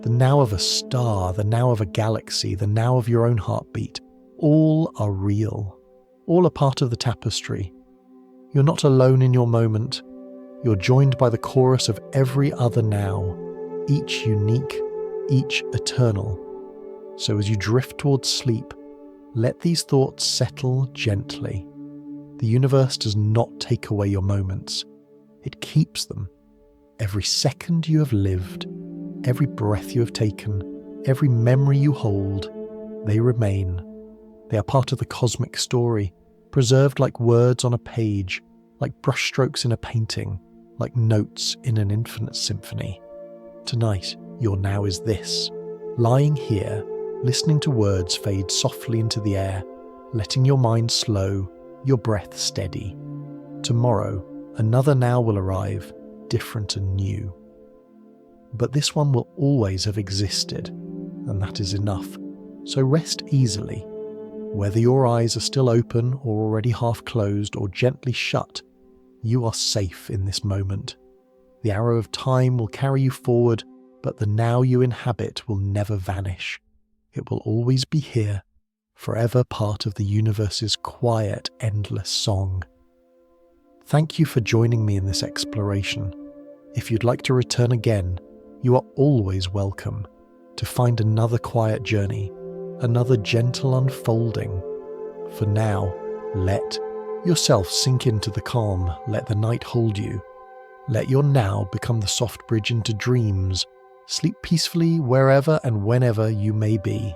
S1: The now of a star, the now of a galaxy, the now of your own heartbeat, all are real. All are part of the tapestry. You're not alone in your moment. You're joined by the chorus of every other now, each unique, each eternal. So as you drift towards sleep, let these thoughts settle gently. The universe does not take away your moments. It keeps them. Every second you have lived, every breath you have taken, every memory you hold, they remain. They are part of the cosmic story, preserved like words on a page, like brushstrokes in a painting, like notes in an infinite symphony. Tonight, your now is this, lying here, listening to words fade softly into the air, letting your mind slow, your breath steady. Tomorrow, another now will arrive, different and new. But this one will always have existed, and that is enough. So rest easily. Whether your eyes are still open or already half closed or gently shut, you are safe in this moment. The arrow of time will carry you forward, but the now you inhabit will never vanish. It will always be here, forever part of the universe's quiet, endless song. Thank you for joining me in this exploration. If you'd like to return again, you are always welcome to find another quiet journey, another gentle unfolding. For now, let yourself sink into the calm, let the night hold you. Let your now become the soft bridge into dreams. Sleep peacefully wherever and whenever you may be.